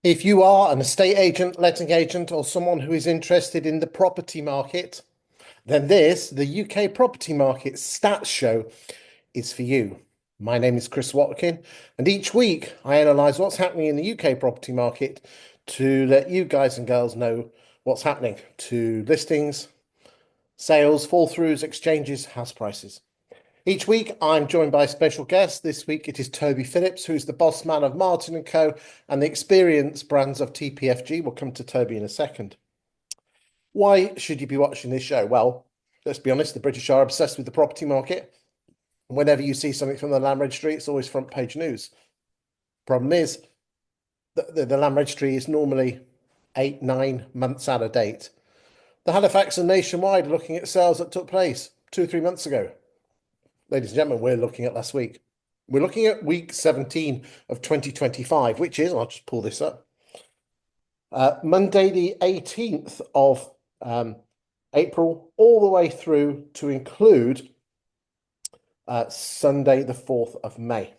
If you are an estate agent, letting agent, or someone who is interested in the property market, then this, the UK Property Market Stats Show, is for you. My name is Chris Watkin, and each week I analyse what's happening in the UK property market to let you guys and girls know what's happening to listings, sales, fall throughs, exchanges, house prices. Each week, I'm joined by a special guest. This week, it is Toby Phillips, who's the boss man of Martin & Co. and the experience brands of TPFG. We'll come to Toby in a second. Why should you be watching this show? Well, let's be honest, the British are obsessed with the property market. Whenever you see something from the Land Registry, it's always front page news. Problem is, the Land Registry is normally 8, 9 months out of date. The Halifax and Nationwide are looking at sales that took place 2 or 3 months ago. Ladies and gentlemen, we're looking at last week. We're looking at week 17 of 2025, which is, I'll just pull this up, Monday the 18th of April, all the way through to include Sunday the 4th of May.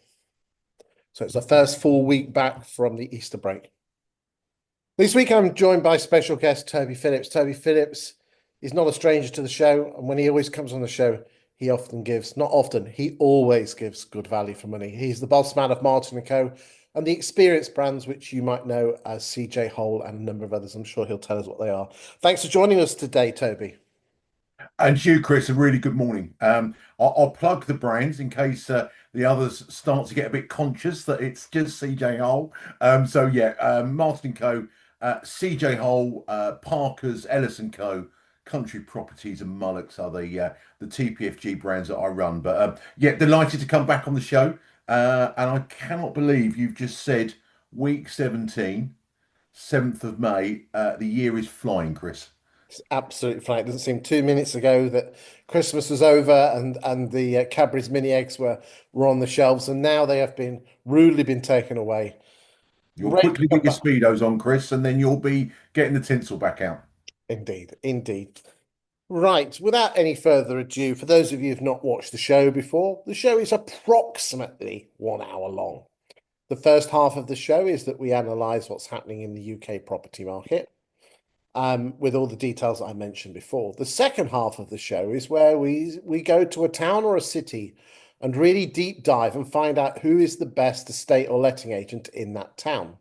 So it's the first full week back from the Easter break. This week I'm joined by special guest Toby Phillips. Toby Phillips is not a stranger to the show, and when he always comes on the show, he often gives, not often, he always gives good value for money. He's the boss man of Martin & Co. and the experienced brands, which you might know as CJ Hole and a number of others. I'm sure he'll tell us what they are. Thanks for joining us today, Toby. And you, Chris, a really good morning. I'll plug the brands in case the others start to get a bit conscious that it's just CJ Hole. Martin & Co., CJ Hole, Parker's, Ellis & Co., Country Properties and Mullucks are the TPFG brands that I run. But delighted to come back on the show. And I cannot believe you've just said week 17, 7th of May. The year is flying, Chris. It's absolutely fine. It doesn't seem 2 minutes ago that Christmas was over and the Cadbury's mini eggs were on the shelves, and now they have been rudely been taken away. You'll Ready to quickly come get your back. speedos on, Chris, and then you'll be getting the tinsel back out. Indeed, indeed. Right, without any further ado, for those of you who've not watched the show before, the show is approximately 1 hour long. The first half of the show is that we analyse what's happening in the UK property market, with all the details that I mentioned before. The second half of the show is where we go to a town or a city and really deep dive and find out who is the best estate or letting agent in that town.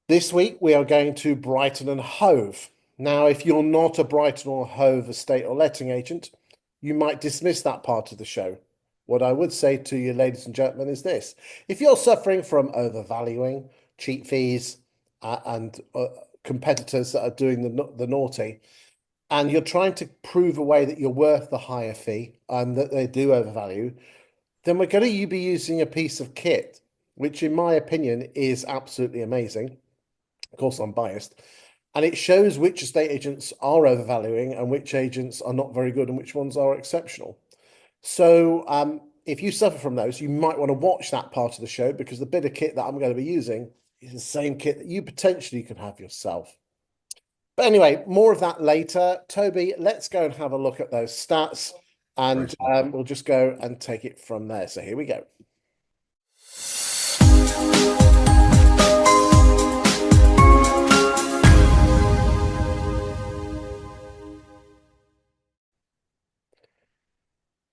This week, we are going to Brighton and Hove. Now, if you're not a Brighton or Hove estate or letting agent, you might dismiss that part of the show. What I would say to you, ladies and gentlemen, is this. If you're suffering from overvaluing, cheap fees, and competitors that are doing the naughty, and you're trying to prove away that you're worth the higher fee and that they do overvalue, then we're going to be using a piece of kit, which in my opinion is absolutely amazing. Of course, I'm biased. And it shows which estate agents are overvaluing and which agents are not very good and which ones are exceptional. So if you suffer from those, you might want to watch that part of the show, because the bit of kit that I'm going to be using is the same kit that you potentially can have yourself. But anyway, more of that later. Toby, let's go and have a look at those stats, and we'll just go and take it from there. So here we go.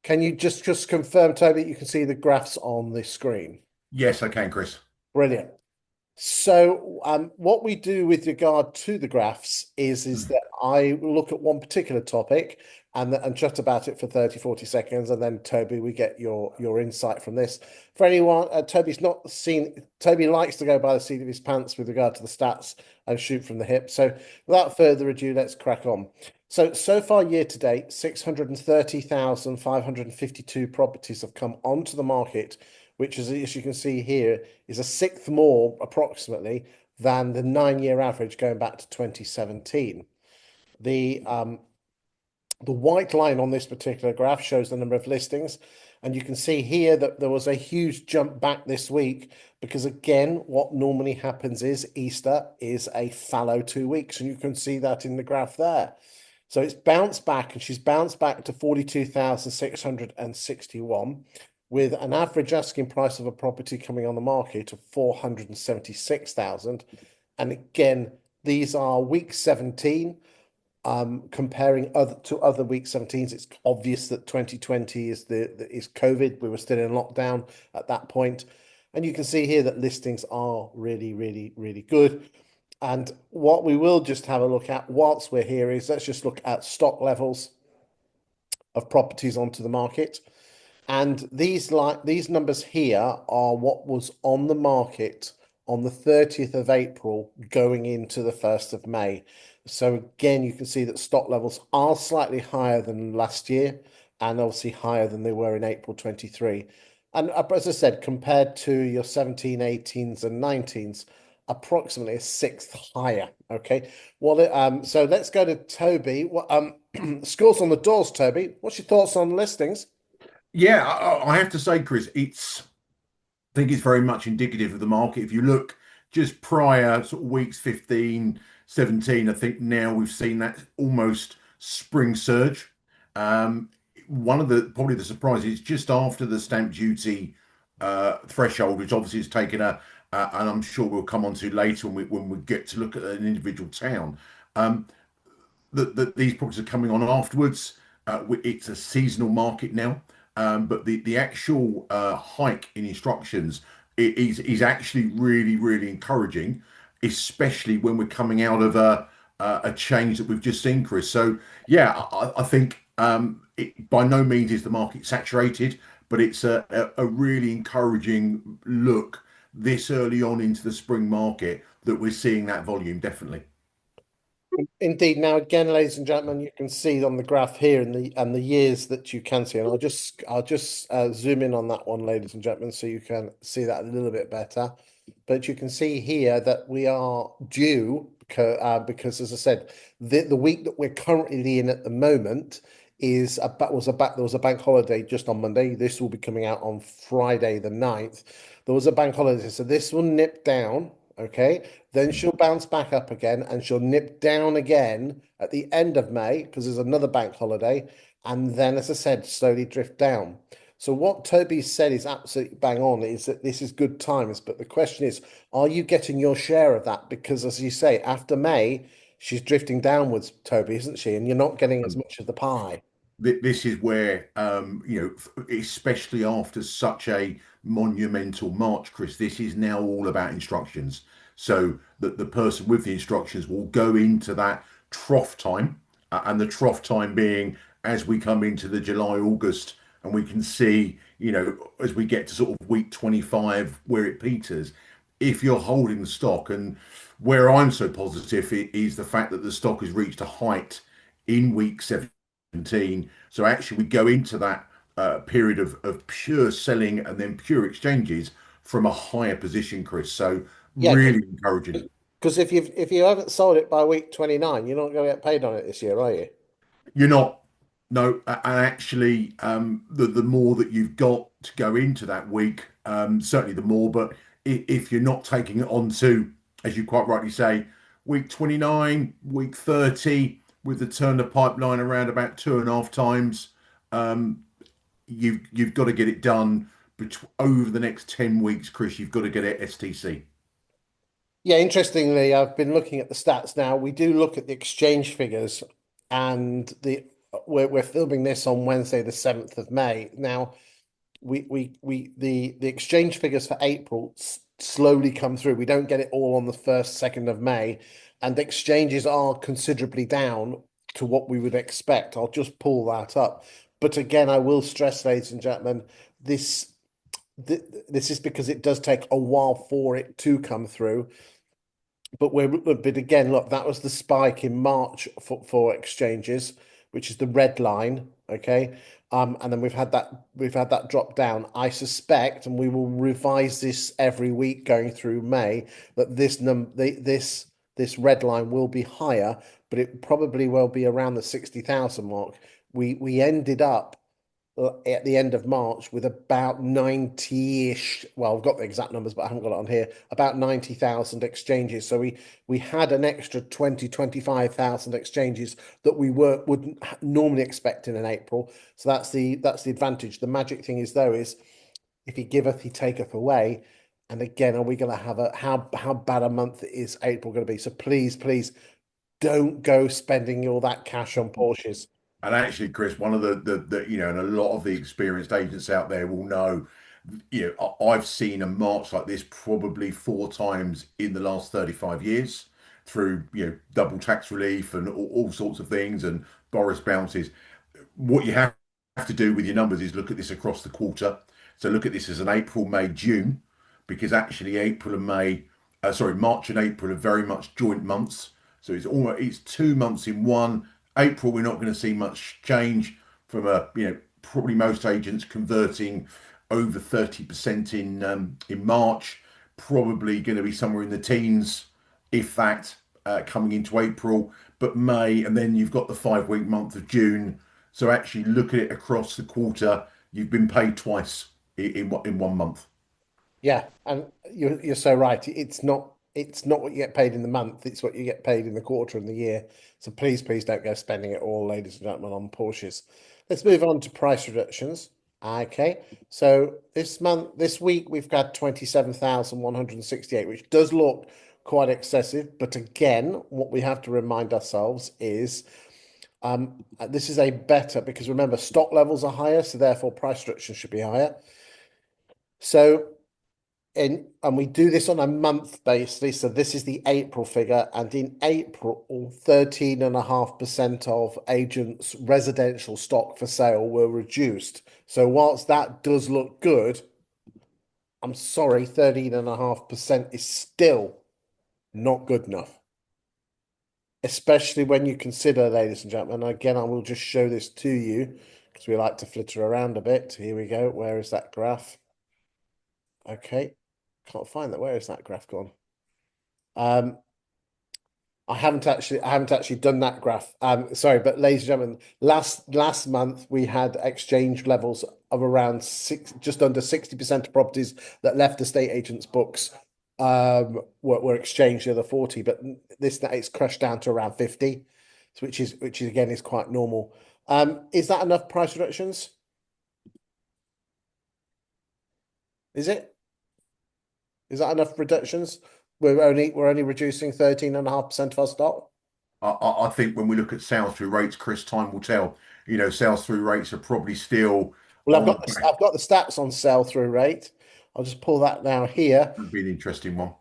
Can you just confirm, Toby, that you can see the graphs on the screen? Yes, I can, Chris. Brilliant. So what we do with regard to the graphs is that I look at one particular topic and chat about it for 30, 40 seconds. And then, Toby, we get your insight from this. For anyone, Toby's not seen, Toby likes to go by the seat of his pants with regard to the stats and shoot from the hip. So without further ado, let's crack on. So far, year to date, 630,552 properties have come onto the market, which is, as you can see here, is a sixth more approximately than the 9-year average going back to 2017. The white line on this particular graph shows the number of listings, and you can see here that there was a huge jump back this week because, again, what normally happens is Easter is a fallow 2 weeks, and you can see that in the graph there. So it's bounced back, and she's bounced back to 42,661. with an average asking price of a property coming on the market of 476,000. And again, these are week 17. Comparing to other week 17s, it's obvious that 2020 is COVID. We were still in lockdown at that point. And you can see here that listings are really, really, really good. And what we will just have a look at whilst we're here is let's just look at stock levels of properties onto the market. And these numbers here are what was on the market on the 30th of April going into the 1st of May. So again, you can see that stock levels are slightly higher than last year and obviously higher than they were in April 23. And as I said, compared to your 17, 18s and 19s, approximately a sixth higher. Okay. Well, so let's go to Toby. Scores on the doors, Toby. What's your thoughts on listings? Yeah, I have to say, Chris, I think it's very much indicative of the market. If you look just prior sort of weeks 15, 17, I think now we've seen that almost spring surge. Um, One of the probably the surprises just after the stamp duty threshold, which obviously has taken and I'm sure we'll come on to later when we get to look at an individual town. Um, that these properties are coming on afterwards. It's a seasonal market now, but the actual hike in instructions is actually really encouraging, especially when we're coming out of a change that we've just seen, Chris. So yeah, I think it by no means is the market saturated, but it's a really encouraging look this early on into the spring market that we're seeing that volume definitely. Indeed. Now, again, ladies and gentlemen, you can see on the graph here and the years that you can see, and I'll just zoom in on that one, ladies and gentlemen, so you can see that a little bit better. But you can see here that we are due because, as I said, the week that we're currently in at the moment is there was a bank holiday just on Monday. This will be coming out on Friday the 9th. There was a bank holiday, so this will nip down. Okay, then she'll bounce back up again and she'll nip down again at the end of May because there's another bank holiday. And then, as I said, slowly drift down. So, what Toby said is absolutely bang on is that this is good times. But the question is, are you getting your share of that? Because, as you say, after May, she's drifting downwards, Toby, isn't she? And you're not getting as much of the pie. This is where especially after such a monumental march, Chris, this is now all about instructions. So that the person with the instructions will go into that trough time, and the trough time being as we come into the July, August, and we can see, as we get to sort of week 25 where it peters, if you're holding the stock, and where I'm so positive is the fact that the stock has reached a height in week 17. So actually, we go into that period of pure selling and then pure exchanges from a higher position, Chris. So Yeah, really encouraging. because if you haven't sold it by week 29, you're not going to get paid on it this year, are you? You're not, no, and actually, the more that you've got to go into that week, certainly the more. But if you're not taking it on to, as you quite rightly say, week 29, week 30, with the turn of pipeline around about two and a half times, um, you've got to get it done over the next 10 weeks, Chris. You've got to get it STC. Yeah, interestingly, I've been looking at the stats now. We do look at the exchange figures, and we're filming this on Wednesday, the 7th of May. Now, the exchange figures for April slowly come through. We don't get it all on the 1st, 2nd of May, and the exchanges are considerably down to what we would expect. I'll just pull that up. But again, I will stress, ladies and gentlemen, this this is because it does take a while for it to come through. But again, look, that was the spike in March for exchanges, which is the red line. Okay. And then we've had that drop down. I suspect, and we will revise this every week going through May, that this red line will be higher, but it probably will be around the 60,000 mark. We ended up at the end of March with about 90-ish. Well, I've got the exact numbers, but I haven't got it on here. About 90,000 exchanges. So we had an extra 25,000 exchanges that we wouldn't normally expect in an April. So that's the advantage. The magic thing is though is If he giveth, he taketh away. And again, are we going to have a how bad a month is April going to be? So please, please don't go spending all that cash on Porsches. And actually, Chris, one of and a lot of the experienced agents out there will know, I've seen a March like this probably four times in the last 35 years through, double tax relief and all sorts of things and Boris bounces. What you have to do with your numbers is look at this across the quarter. So look at this as an April, May, June, because actually March and April are very much joint months. So it's 2 months in one. April, we're not going to see much change from probably most agents converting over 30% in March. Probably going to be somewhere in the teens, if that, coming into April. But May, and then you've got the 5 week month of June. So actually look at it across the quarter. You've been paid twice in 1 month. Yeah, and you're so right. It's not what you get paid in the month, it's what you get paid in the quarter and the year. So please, please don't go spending it all, ladies and gentlemen, on Porsches. Let's move on to price reductions. Okay, so this week, we've got 27,168, which does look quite excessive. But again, what we have to remind ourselves is this is a better, because remember, stock levels are higher, so therefore price reductions should be higher. So and we do this on a month basis. So this is the April figure. And in April, 13.5% of agents' residential stock for sale were reduced. So whilst that does look good, I'm sorry, 13.5% is still not good enough. Especially when you consider, ladies and gentlemen, again, I will just show this to you because we like to flitter around a bit. Here we go. Where is that graph? Okay. Can't find that. Where is that graph gone? I haven't actually done that graph. Sorry, but ladies and gentlemen, last month we had exchange levels of around just under 60% of properties that left estate agents' books were exchanged, the other 40, but it's crushed down to around 50, which is again is quite normal. Is that enough price reductions? Is it? Is that enough reductions? We're only reducing 13.5% of our stock. I think when we look at sales through rates, Chris, time will tell. Sales through rates are probably still Well, on. I've got the stats on sell through rate. I'll just pull that now here. That'd be an interesting one.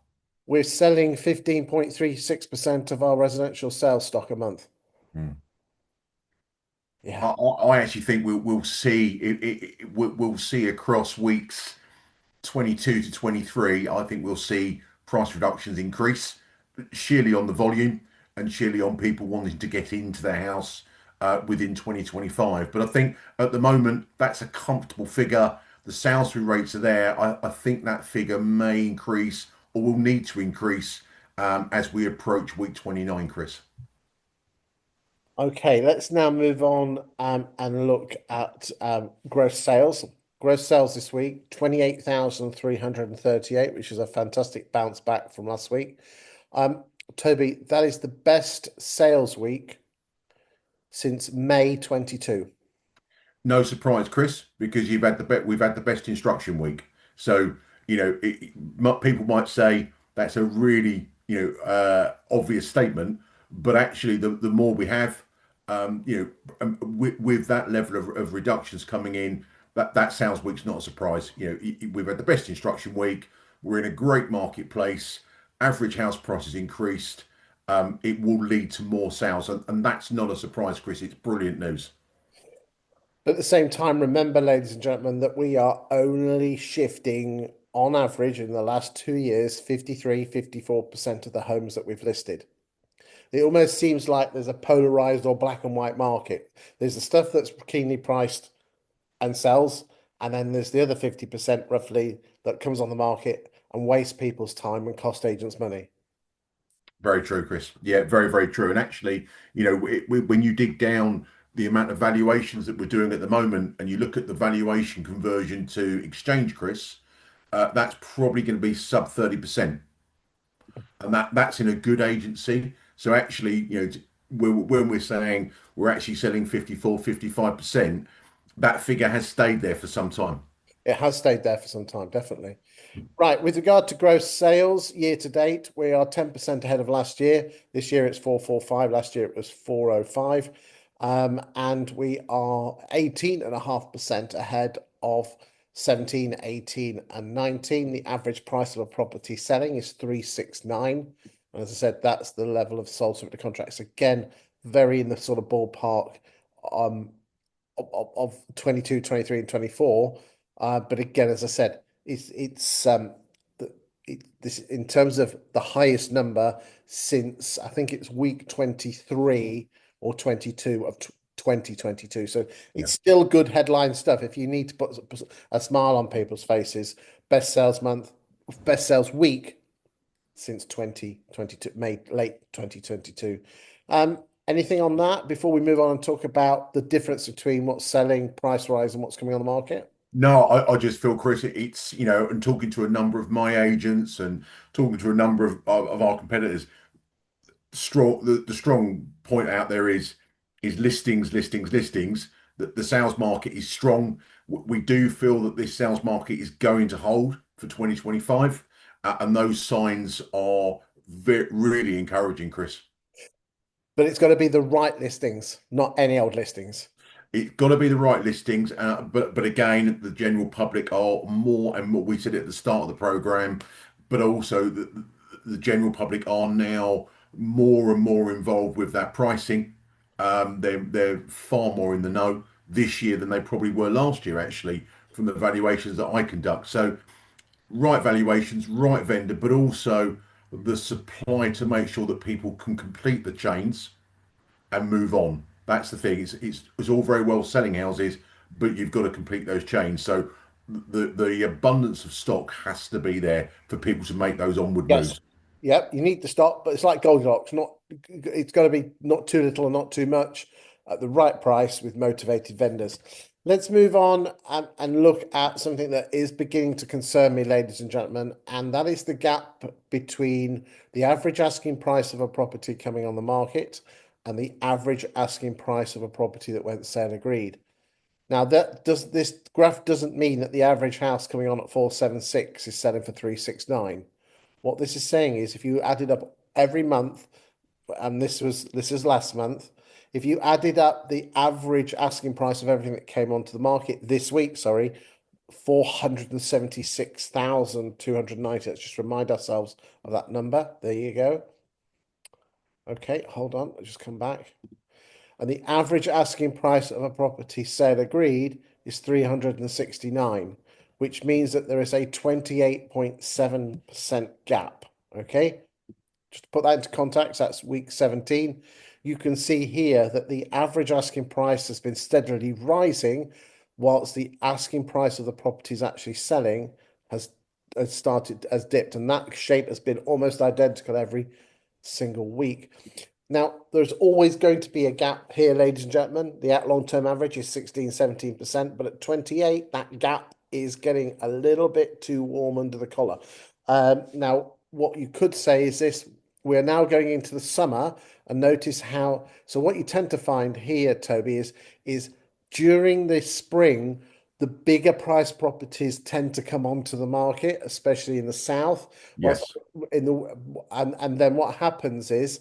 We're selling 15.36% of our residential sales stock a month. Hmm. Yeah. I actually think we'll see we'll see across weeks 22 to 23. I think we'll see price reductions increase, sheerly on the volume and sheerly on people wanting to get into their house within 2025. But I think at the moment that's a comfortable figure. The sales through rates are there. I think that figure may increase or will need to increase as we approach week 29, Chris. Okay, let's now move on and look at gross sales. Gross sales this week, 28,338, which is a fantastic bounce back from last week. Toby, that is the best sales week since May 22. No surprise, Chris, because we've had the best instruction week. So people might say that's a really obvious statement, but actually the more we have, with that level of reductions coming in, that sales week's not a surprise. We've had the best instruction week. We're in a great marketplace. Average house prices increased. It will lead to more sales, and that's not a surprise, Chris. It's brilliant news. But at the same time, remember, ladies and gentlemen, that we are only shifting on average in the last 2 years, 54% of the homes that we've listed. It almost seems like there's a polarized or black and white market. There's the stuff that's keenly priced and sells, and then there's the other 50% roughly that comes on the market and wastes people's time and cost agents money. Very true, Chris. Yeah, very, very true. And actually, when you dig down the amount of valuations that we're doing at the moment, and you look at the valuation conversion to exchange, Chris, that's probably going to be sub 30%, and that's in a good agency. So actually, when we're saying we're actually selling 54, 55%, that figure has stayed there for some time. It has stayed there for some time, definitely. Right, with regard to gross sales year to date, we are 10% ahead of last year. This year it's 445. Last year it was 405. And we are 18.5% ahead of 17, 18, and 19. The average price of a property selling is 369. And as I said, that's the level of sold subject to contracts. Again, very in the sort of ballpark um, of 22, 23, and 24. But again, as I said, this in terms of the highest number since I think it's week 23 or 22 of 2022. So Yeah. it's still good headline stuff. If you need to put a smile on people's faces, best sales month, best sales week since 2022, May, late 2022. Anything on that before we move on and talk about the difference between what's selling, price rise, and what's coming on the market? No, I just feel, Chris, it's, and talking to a number of my agents and talking to a number of our competitors, the strong point out there is listings, listings, listings. That the sales market is strong. We do feel that this sales market is going to hold for 2025, and those signs are really encouraging, Chris. But it's got to be the right listings, not any old listings. It's got to be the right listings, but again, the general public are more and more. We said at the start of the program, but also the general public are now more and more involved with that pricing. They're far more in the know this year than they probably were last year, actually, from the valuations that I conduct. So, right valuations, right vendor, but also the supply to make sure that people can complete the chains and move on. That's the thing. It's all very well selling houses, but you've got to complete those chains. So the abundance of stock has to be there for people to make those onward Yes. moves. Yep, you need to stop, but it's like Goldilocks. It's got to be not too little and not too much at the right price with motivated vendors. Let's move on and look at something that is beginning to concern me, ladies and gentlemen, and that is the gap between the average asking price of a property coming on the market and the average asking price of a property that went sale agreed. Now, this graph doesn't mean that the average house coming on at 476 is selling for 369. What this is saying is if you added up every month, and this is last month, if you added up the average asking price of everything that came onto the market this week, sorry, 476,290. Let's just remind ourselves of that number. There you go. Okay, hold on. I'll just come back. And the average asking price of a property sale agreed is 369, which means that there is a 28.7% gap. Okay. Just to put that into context, that's week 17. You can see here that the average asking price has been steadily rising, whilst the asking price of the properties actually selling has dipped, and that shape has been almost identical every single week. Now, there's always going to be a gap here, ladies and gentlemen. The long-term average is 16, 17%, but at 28, that gap is getting a little bit too warm under the collar. Now, what you could say is this: we're now going into the summer, and notice how. So, what you tend to find here, Toby, is during the spring, the bigger price properties tend to come onto the market, especially in the south. Whilst Yes, in the and then what happens is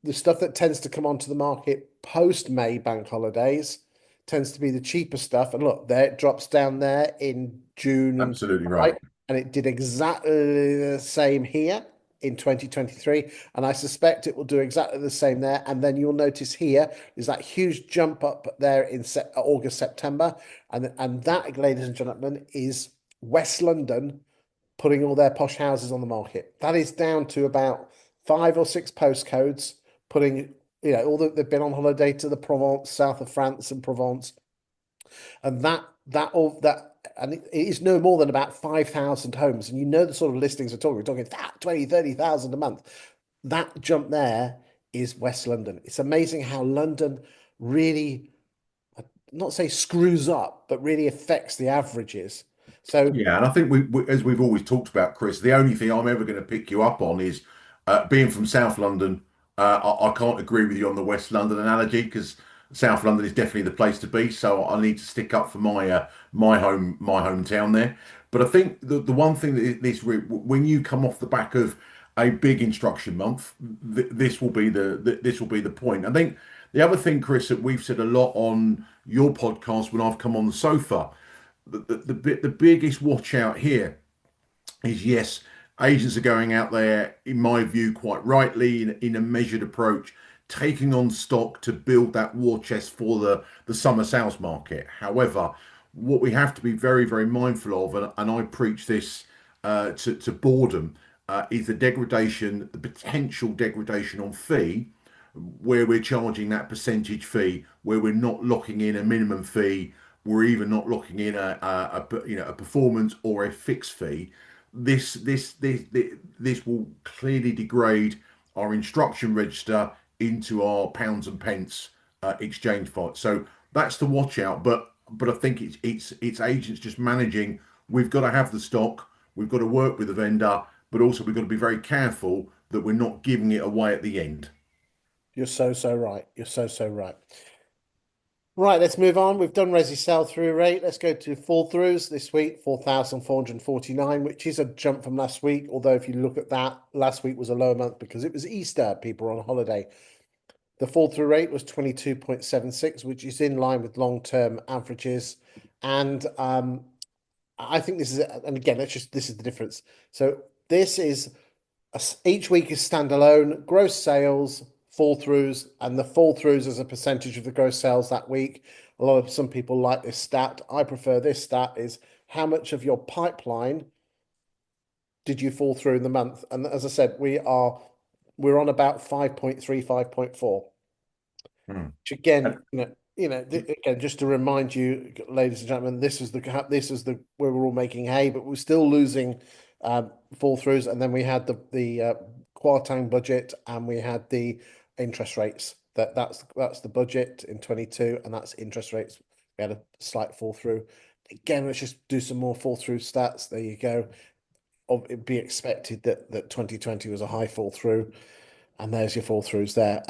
the stuff that tends to come onto the market post May bank holidays tends to be the cheaper stuff. And look, there it drops down there in June and absolutely right. right, and it did exactly the same here in 2023. And I suspect it will do exactly the same there. And then you'll notice here is that huge jump up there in August, September. And that, ladies and gentlemen, is West London putting all their posh houses on the market. That is down to about 5 or 6 postcodes putting, all that they've been on holiday to the Provence, south of France and Provence, and and it is no more than about 5,000 homes. And you know the sort of listings we're talking 20, 30,000 a month. That jump there is West London. It's amazing how London really, not say screws up, but really affects the averages. So Yeah, and I think as we've always talked about, Chris, the only thing I'm ever going to pick you up on is being from South London. I can't agree with you on the West London analogy because South London is definitely the place to be. So I need to stick up for my hometown there. But I think the one thing that when you come off the back of a big instruction month, this will be this will be the point. I think the other thing, Chris, that we've said a lot on your podcast when I've come on the sofa, the biggest watch out here is yes, agents are going out there, in my view, quite rightly, in a measured approach, taking on stock to build that war chest for the summer sales market. However, what we have to be very, very mindful of, and I preach this to boredom, is the degradation, the potential degradation on fee, where we're charging that percentage fee, where we're not locking in a minimum fee, we're even not locking in a performance or a fixed fee. This will clearly degrade our instruction register into our pounds and pence exchange fight. So that's the watch out. But I think it's agents just managing. We've got to have the stock. We've got to work with the vendor, but also we've got to be very careful that we're not giving it away at the end. You're so right. You're so right. Right, let's move on. We've done Resi sell through rate. Let's go to fall throughs this week, 4,449, which is a jump from last week. Although if you look at that, last week was a lower month because it was Easter. People were on holiday. The fall through rate was 22.76, which is in line with long-term averages. And I think this is, and again, this is the difference. So this is each week is standalone, gross sales, fall throughs, and the fall throughs as a percentage of the gross sales that week. Some people like this stat. I prefer this stat is how much of your pipeline did you fall through in the month? And as I said, we're on about 5.3, 5.4. Hmm. Which again, again, just to remind you, ladies and gentlemen, this is the where we're all making hay, but we're still losing fall throughs, and then we had the Kwarteng budget, and we had the interest rates. That's the budget in 22, and that's interest rates. We had a slight fall through. Again, let's just do some more fall through stats. There you go. It'd be expected that 2020 was a high fall through, and there's your fall throughs there.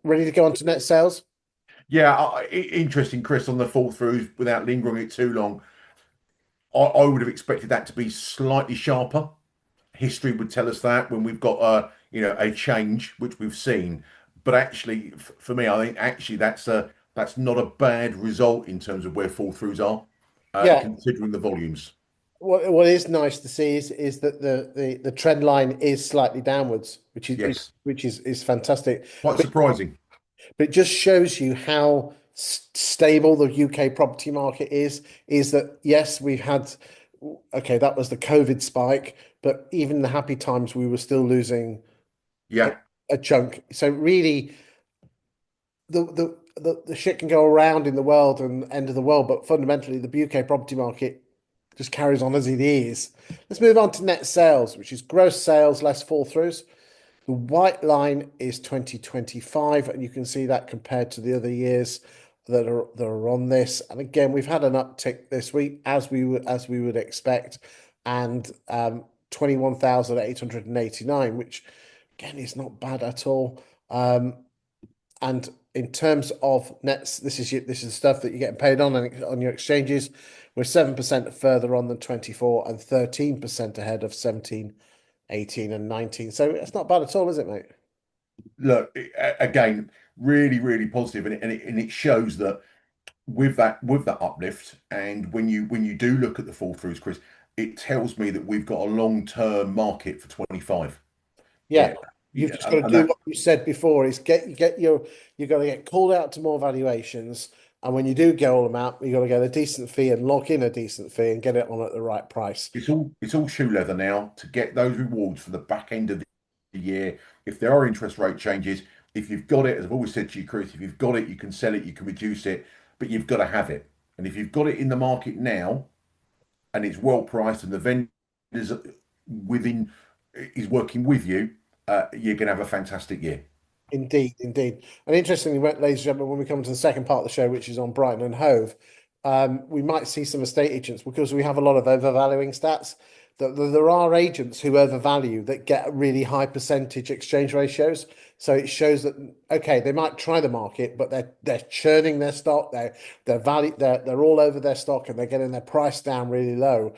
Ready to go on to net sales? Yeah, interesting, Chris, on the fall throughs without lingering it too long. I would have expected that to be slightly sharper. History would tell us that when we've got a change, which we've seen. But actually, for me, I think actually that's not a bad result in terms of where fall throughs are, Yeah. considering the volumes. What is nice to see is that the trend line is slightly downwards, Yes, which is fantastic. quite surprising. But it just shows you how stable the UK property market is. Is that yes, we've had okay, that was the COVID spike, but even the happy times we were still losing a, Yeah, a chunk. So really, the shit can go around in the world and end of the world, but fundamentally the UK property market just carries on as it is. Let's move on to net sales, which is gross sales less fall throughs. The white line is 2025, and you can see that compared to the other years that are on this. And again, we've had an uptick this week as we would expect, and 21,889, which again is not bad at all. And in terms of nets, this is stuff that you're getting paid on your exchanges. We're 7% further on than 24 and 13% ahead of 17, 18 and 19. So it's not bad at all, is it, mate? look, again, really, really positive, and it shows that with that uplift, and when you do look at the fall throughs, Chris, it tells me that we've got a long term market for 25. Yeah. Yeah, You've yeah, just got to and do that what you said before is you got to get called out to more valuations. And when you do get all them out, you got to get a decent fee and lock in a decent fee and get it on at the right price. it's all shoe leather now to get those rewards for the back end of the year. If there are interest rate changes, if you've got it, as I've always said to you, Chris, if you've got it, you can sell it, you can reduce it, but you've got to have it. And if you've got it in the market now and it's well priced and the vendors within is working with you, you're going to have a fantastic year. Indeed, indeed. And interestingly, ladies and gentlemen, when we come to the second part of the show, which is on Brighton and Hove, we might see some estate agents because we have a lot of overvaluing stats. There are agents who overvalue that get really high percentage exchange ratios. So it shows that okay, they might try the market, but they're churning their stock. They're all over their stock and they're getting their price down really low.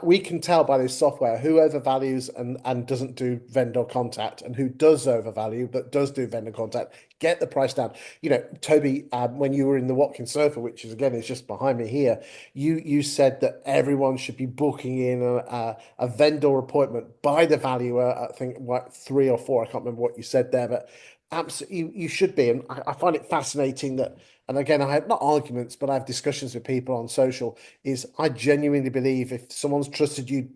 We can tell by this software who overvalues and doesn't do vendor contact, and who does overvalue but does do vendor contact. Get the price down. You know, Toby, when you were in the Watkins Sofa, which is again is just behind me here, you said that everyone should be booking in a vendor appointment by the valuer. I think what, three or four. I can't remember what you said there, but absolutely you should be. And I find it fascinating that. And again, I have not arguments, but I have discussions with people on social. Is I genuinely believe if someone's trusted you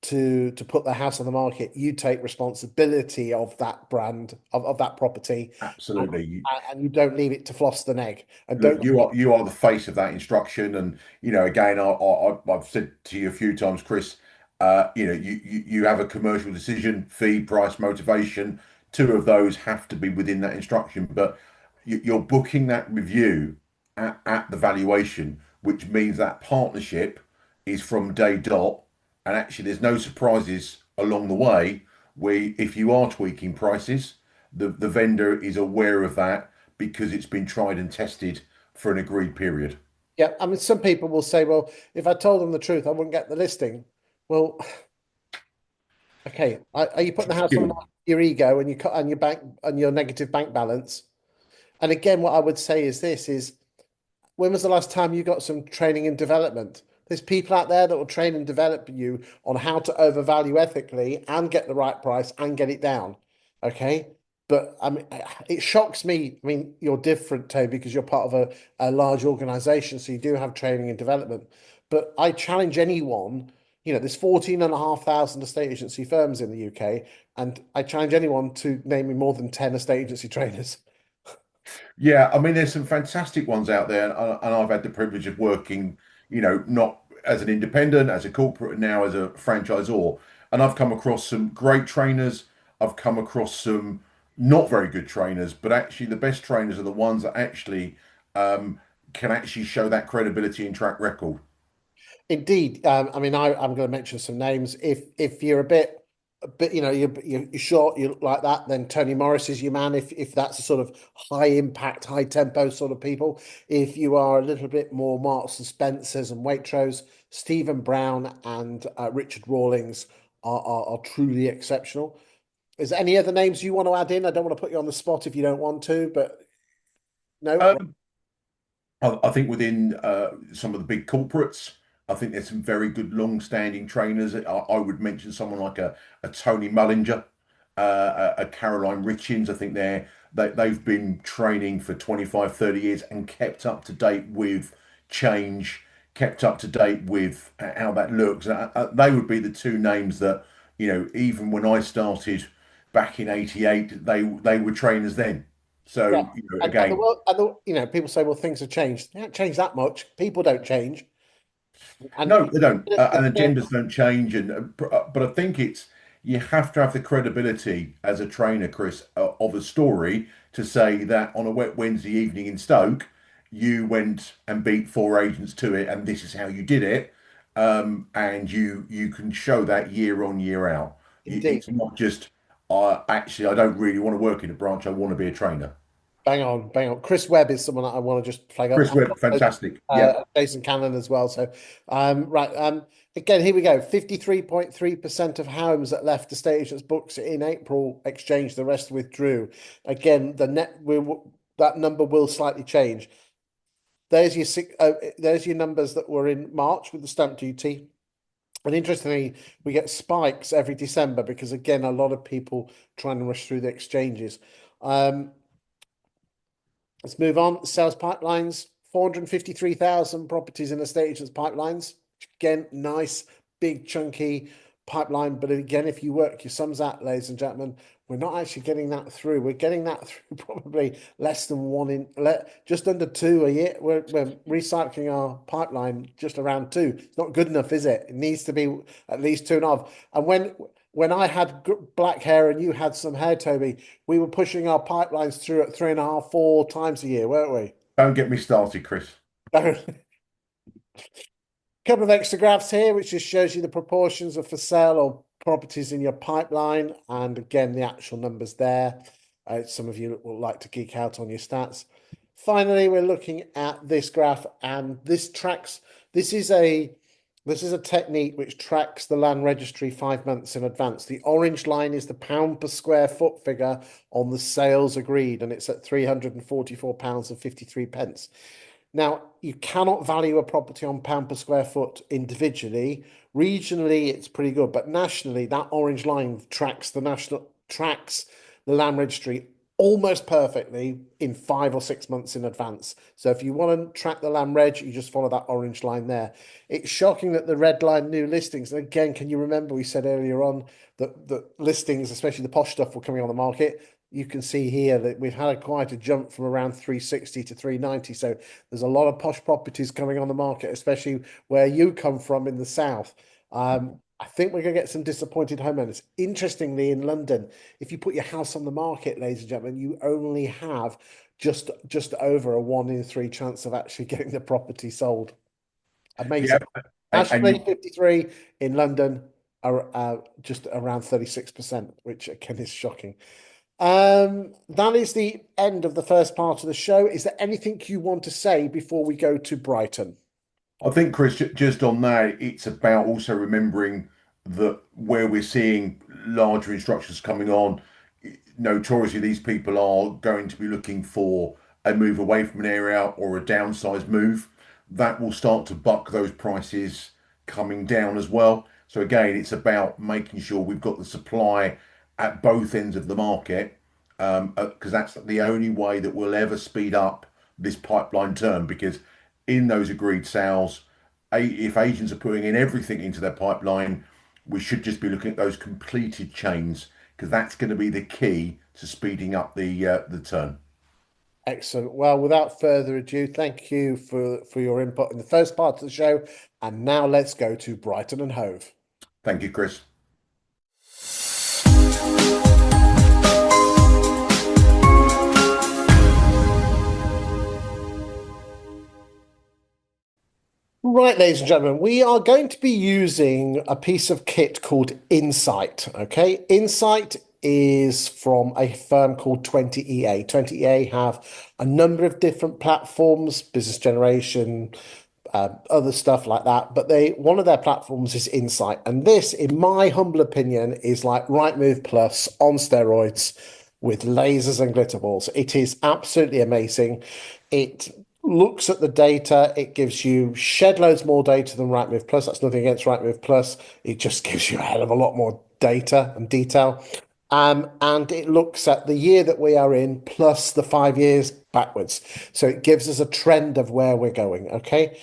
to put their house on the market, you take responsibility of that brand of that property, and, Absolutely. and you don't leave it to floss the egg. And Look, don't you are the face of that instruction, and again, I've said to you a few times, Chris. You have a commercial decision, fee, price, motivation. Two of those have to be within that instruction, but you're booking that review at the valuation, which means that partnership is from day dot, and actually, there's no surprises along the way. If you are tweaking prices, the vendor is aware of that because it's been tried and tested for an agreed period. Yeah, I mean, some people will say, well, if I told them the truth, I wouldn't get the listing. Well, okay, are you putting the house on the Skill. market for your ego and your bank and your negative bank balance? And again, what I would say is this is when was the last time you got some training and development? There's people out there that will train and develop you on how to overvalue ethically and get the right price and get it down. Okay. But I mean, it shocks me. I mean, you're different, Toby, because you're part of a large organization. So you do have training and development. But I challenge anyone, there's 14,500 estate agency firms in the UK. And I challenge anyone to name me more than 10 estate agency trainers. Yeah, I mean, there's some fantastic ones out there, and I've had the privilege of working, not as an independent, as a corporate, and now as a franchisor. And I've come across some great trainers. I've come across some not very good trainers, but actually the best trainers are the ones that actually can actually show that credibility and track record. Indeed. I mean, I'm going to mention some names. If you're a bit, you're short, you look like that, then Tony Morris is your man. If that's a sort of high impact, high tempo sort of people. If you are a little bit more Marks and Spencers and Waitrose, Stephen Brown and Richard Rawlings are truly exceptional. Is there any other names you want to add in? I don't want to put you on the spot if you don't want to, but no. Um, I think within some of the big corporates, I think there's some very good long-standing trainers. I would mention someone like a Tony Mullinger, a Caroline Richins. I think they've been training for 25, 30 years and kept up to date with change, kept up to date with how that looks. They would be the two names that, even when I started back in '88, they were trainers then. Yeah. So, And the again. world, people say, well, things have changed. They haven't changed that much. People don't change. And No, they don't, and yeah, agendas don't change. And but I think it's you have to have the credibility as a trainer, Chris, of a story to say that on a wet Wednesday evening in Stoke, you went and beat four agents to it, and this is how you did it. And you can show that year on, year out. indeed. It's not just, actually, I don't really want to work in a branch. I want to be a trainer. Bang on, bang on. Chris Webb is someone that I want to just flag up. Chris Webb, fantastic. Yep. Jason Cannon as well. So, right. Again, here we go. 53.3% of homes that left estate agents' books in April exchanged, the rest withdrew. Again, that number will slightly change. There's your numbers that were in March with the stamp duty. And interestingly, we get spikes every December because again, a lot of people trying to rush through the exchanges. Um, Let's move on. Sales pipelines, 453,000 properties in estate agents' pipelines. Again, nice, big, chunky pipeline. But again, if you work your sums out, ladies and gentlemen, we're not actually getting that through. We're getting that through probably less than just under two a year. We're recycling our pipeline just around two. It's not good enough, is it? It needs to be at least two and a half. And when I had black hair and you had some hair, Toby, we were pushing our pipelines through at three and a half, four times a year, weren't we? Don't get me started, Chris. Couple of extra graphs here, which just shows you the proportions of for sale or properties in your pipeline. And again, the actual numbers there. Some of you will like to geek out on your stats. Finally, we're looking at this graph, and this is a technique which tracks the land registry 5 months in advance. The orange line is the pound per square foot figure on the sales agreed, and it's at £344.53. Now, you cannot value a property on pound per square foot individually. Regionally, it's pretty good, but nationally, that orange line tracks the land registry almost perfectly in 5 or 6 months in advance. So if you want to track the land reg, you just follow that orange line there. It's shocking that the red line new listings, and again, can you remember we said earlier on that the listings, especially the posh stuff, were coming on the market? You can see here that we've had quite a jump from around 360 to 390. So there's a lot of posh properties coming on the market, especially where you come from in the south. I think we're going to get some disappointed homeowners. Interestingly, in London, if you put your house on the market, ladies and gentlemen, you only have just over a 1 in 3 chance of actually getting the property sold. Amazing. Yeah, Nationally, 53 in London are just around 36%, which again is shocking. That is the end of the first part of the show. Is there anything you want to say before we go to Brighton? I think, Chris, just on that, it's about also remembering that where we're seeing larger instructions coming on, notoriously these people are going to be looking for a move away from an area or a downsized move. That will start to buck those prices coming down as well. So again, it's about making sure we've got the supply at both ends of the market, because that's the only way that we'll ever speed up this pipeline turn. Because in those agreed sales, if agents are putting in everything into their pipeline, we should just be looking at those completed chains, because that's going to be the key to speeding up the turn. Excellent. Well, without further ado, thank you for your input in the first part of the show. And now let's go to Brighton and Hove. Thank you, Chris. Right, ladies and gentlemen, we are going to be using a piece of kit called Insight. Okay, Insight is from a firm called 20EA. 20EA have a number of different platforms, business generation, other stuff like that. But one of their platforms is Insight, and this, in my humble opinion, is like Rightmove Plus on steroids with lasers and glitter balls. It is absolutely amazing. It looks at the data. It gives you shed loads more data than Rightmove Plus. That's nothing against Rightmove Plus. It just gives you a hell of a lot more data and detail. And it looks at the year that we are in plus the 5 years backwards. So it gives us a trend of where we're going. Okay.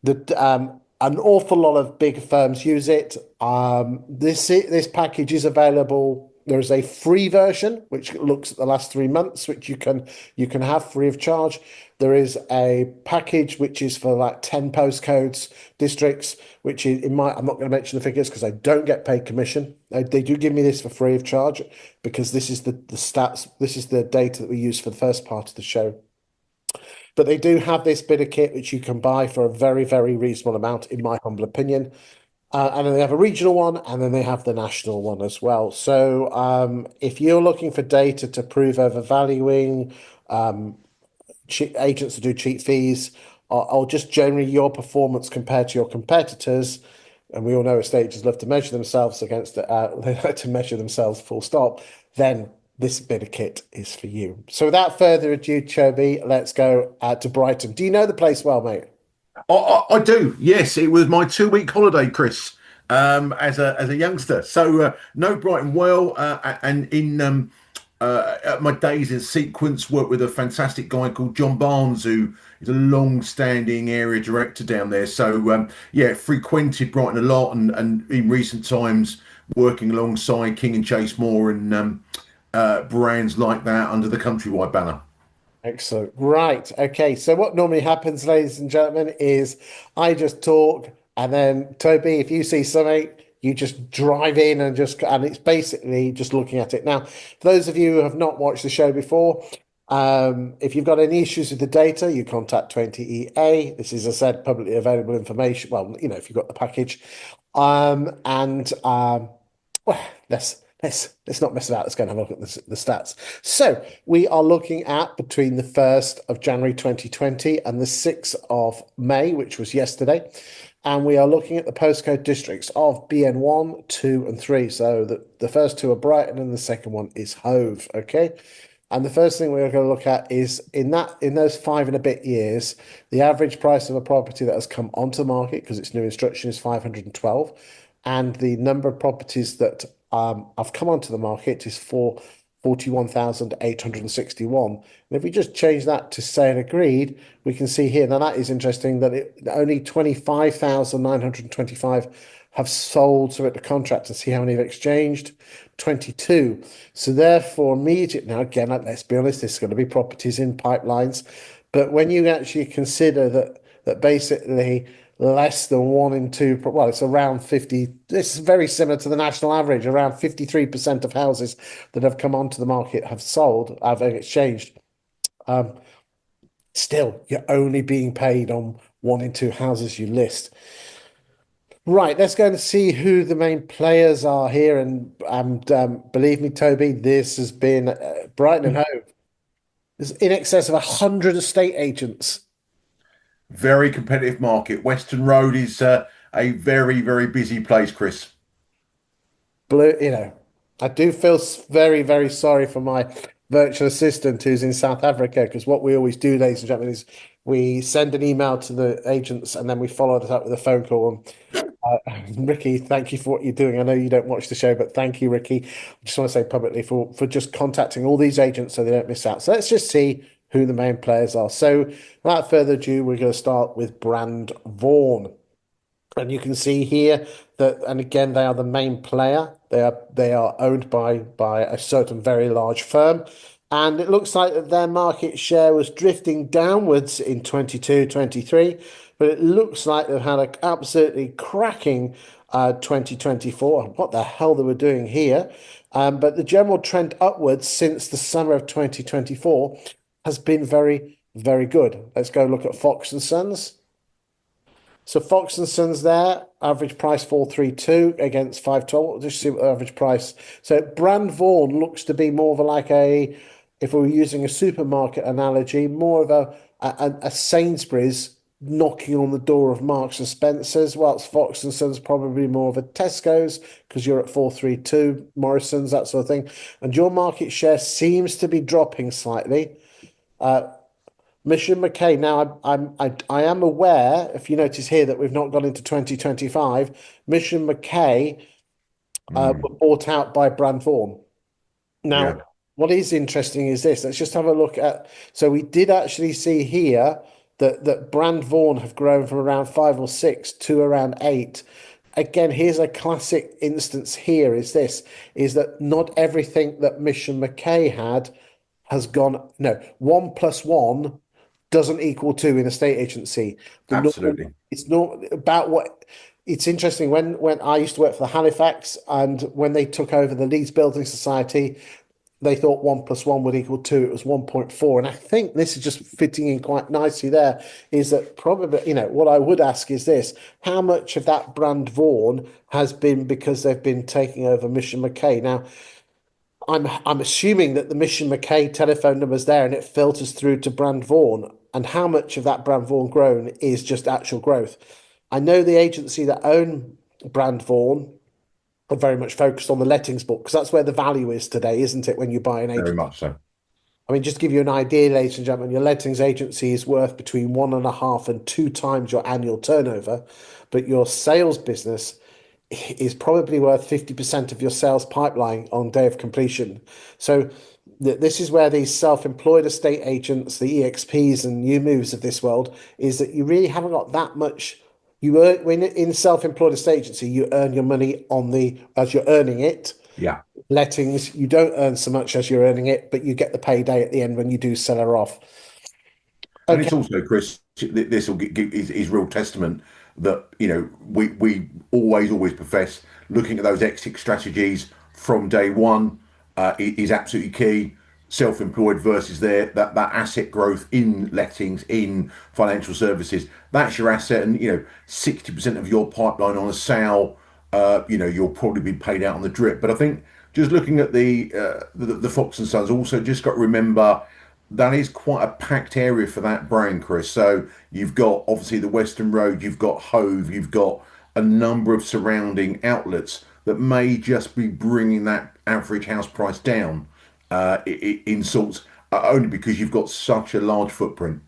An awful lot of big firms use it. This package is available. There is a free version which looks at the last 3 months, which you can have free of charge. There is a package which is for like 10 postcodes, districts, which is I'm not going to mention the figures because I don't get paid commission. They do give me this for free of charge because this is the stats, this is the data that we use for the first part of the show. But they do have this bit of kit which you can buy for a very, very reasonable amount, in my humble opinion. And then they have a regional one, and then they have the national one as well. So if you're looking for data to prove overvaluing, agents to do cheap fees, or just generally your performance compared to your competitors, and we all know estate agents love to measure themselves against they like to measure themselves full stop, then this bit of kit is for you. So without further ado, Toby, let's go to Brighton. Do you know the place well, mate? I do. Yes, it was my 2 week holiday, Chris, as a youngster. So know Brighton well, and in my days in sequence, worked with a fantastic guy called John Barnes, who is a long-standing area director down there. So yeah, frequented Brighton a lot, and in recent times working alongside King and Chase Moore and brands like that under the Countrywide banner. Excellent. Right. Okay. So what normally happens, ladies and gentlemen, is I just talk, and then Toby, if you see something, you just drive in and it's basically just looking at it. Now, for those of you who have not watched the show before, If you've got any issues with the data, you contact 20EA. This is, as I said, publicly available information. Well, if you've got the package. And well, let's not mess about. Let's go and have a look at the stats. So we are looking at between the 1st of January 2020 and the 6th of May, which was yesterday. And we are looking at the postcode districts of BN1, 2, and 3. So the first two are Brighton and the second one is Hove. Okay. And the first thing we're going to look at is in those 5 and a bit years, the average price of a property that has come onto the market because its new instruction is 512, and the number of properties that have come onto the market is 41,861. And if we just change that to sale agreed, we can see here, now that is interesting that only 25,925 have sold to it the contract, and see how many have exchanged. 22. So therefore, immediate now again, let's be honest, this is going to be properties in pipelines. But when you actually consider that basically less than 1 in 2, well, it's around 50. This is very similar to the national average. Around 53% of houses that have come onto the market have sold, have exchanged. Still, you're only being paid on 1 in 2 houses you list. Right, let's go and see who the main players are here. And believe me, Toby, this has been Brighton and Hove. There's in excess of 100 estate agents. Very competitive market. Western Road is a very, very busy place, Chris. I do feel very, very sorry for my virtual assistant who's in South Africa, because what we always do, ladies and gentlemen, is we send an email to the agents and then we follow it up with a phone call. Ricky, thank you for what you're doing. I know you don't watch the show, but thank you, Ricky. I just want to say publicly for just contacting all these agents so they don't miss out. So let's just see who the main players are. So without further ado, we're going to start with Brand Vaughan. And you can see here that, and again, they are the main player. They are owned by a certain very large firm. And it looks like that their market share was drifting downwards in 22, 23, but it looks like they've had an absolutely cracking 2024. What the hell they were doing here? But the general trend upwards since the summer of 2024 has been very, very good. Let's go look at Fox and Sons. So Fox and Sons there, average price 432 against 512. We'll just see what the average price. So Brand Vaughan looks to be more of if we were using a supermarket analogy, more of a Sainsbury's knocking on the door of Marks and Spencer's, whilst Fox and Sons probably more of a Tesco's because you're at 432, Morrison's, that sort of thing. And your market share seems to be dropping slightly. Mission McKay. Now, I am aware, if you notice here, that we've not gone into 2025. Mission McKay were bought out by Brand Vaughan. Now, Yeah, what is interesting is this. Let's just have a look at. So we did actually see here that Brand Vaughan have grown from around 5 or 6 to around 8. Again, here's a classic instance here is that not everything that Mission McKay had has gone. No, 1 plus 1 doesn't equal 2 in a state agency. absolutely. It's not about what. It's interesting when I used to work for the Halifax, and when they took over the Leeds Building Society, they thought 1 plus 1 would equal 2. It was 1.4. And I think this is just fitting in quite nicely there, is that probably, what I would ask is this: how much of that Brand Vaughan has been because they've been taking over Mission McKay? Now, I'm assuming that the Mission McKay telephone number's there and it filters through to Brand Vaughan. And how much of that Brand Vaughan grown is just actual growth? I know the agency that own Brand Vaughan are very much focused on the lettings book because that's where the value is today, isn't it? When you buy an Very agent. much so. I mean, just to give you an idea, ladies and gentlemen, your lettings agency is worth between 1.5 and 2 times your annual turnover, but your sales business is probably worth 50% of your sales pipeline on day of completion. So this is where these self-employed estate agents, the EXPs and new moves of this world, is that you really haven't got that much. You earn when in self-employed estate agency, you earn your money as you're earning it. Yeah. Lettings, you don't earn so much as you're earning it, but you get the payday at the end when you do sell her off. And Okay. it's also, Chris, this will is real testament that, we always profess looking at those exit strategies from day one is absolutely key. self-employed versus that asset growth in lettings, in financial services. That's your asset, and 60% of your pipeline on a sale, you'll probably be paid out on the drip. But I think just looking at the Fox and Sons, also just got to remember that is quite a packed area for that brand, Chris. So you've got obviously the Western Road, you've got Hove, you've got a number of surrounding outlets that may just be bringing that average house price down in sorts, only because you've got such a large footprint.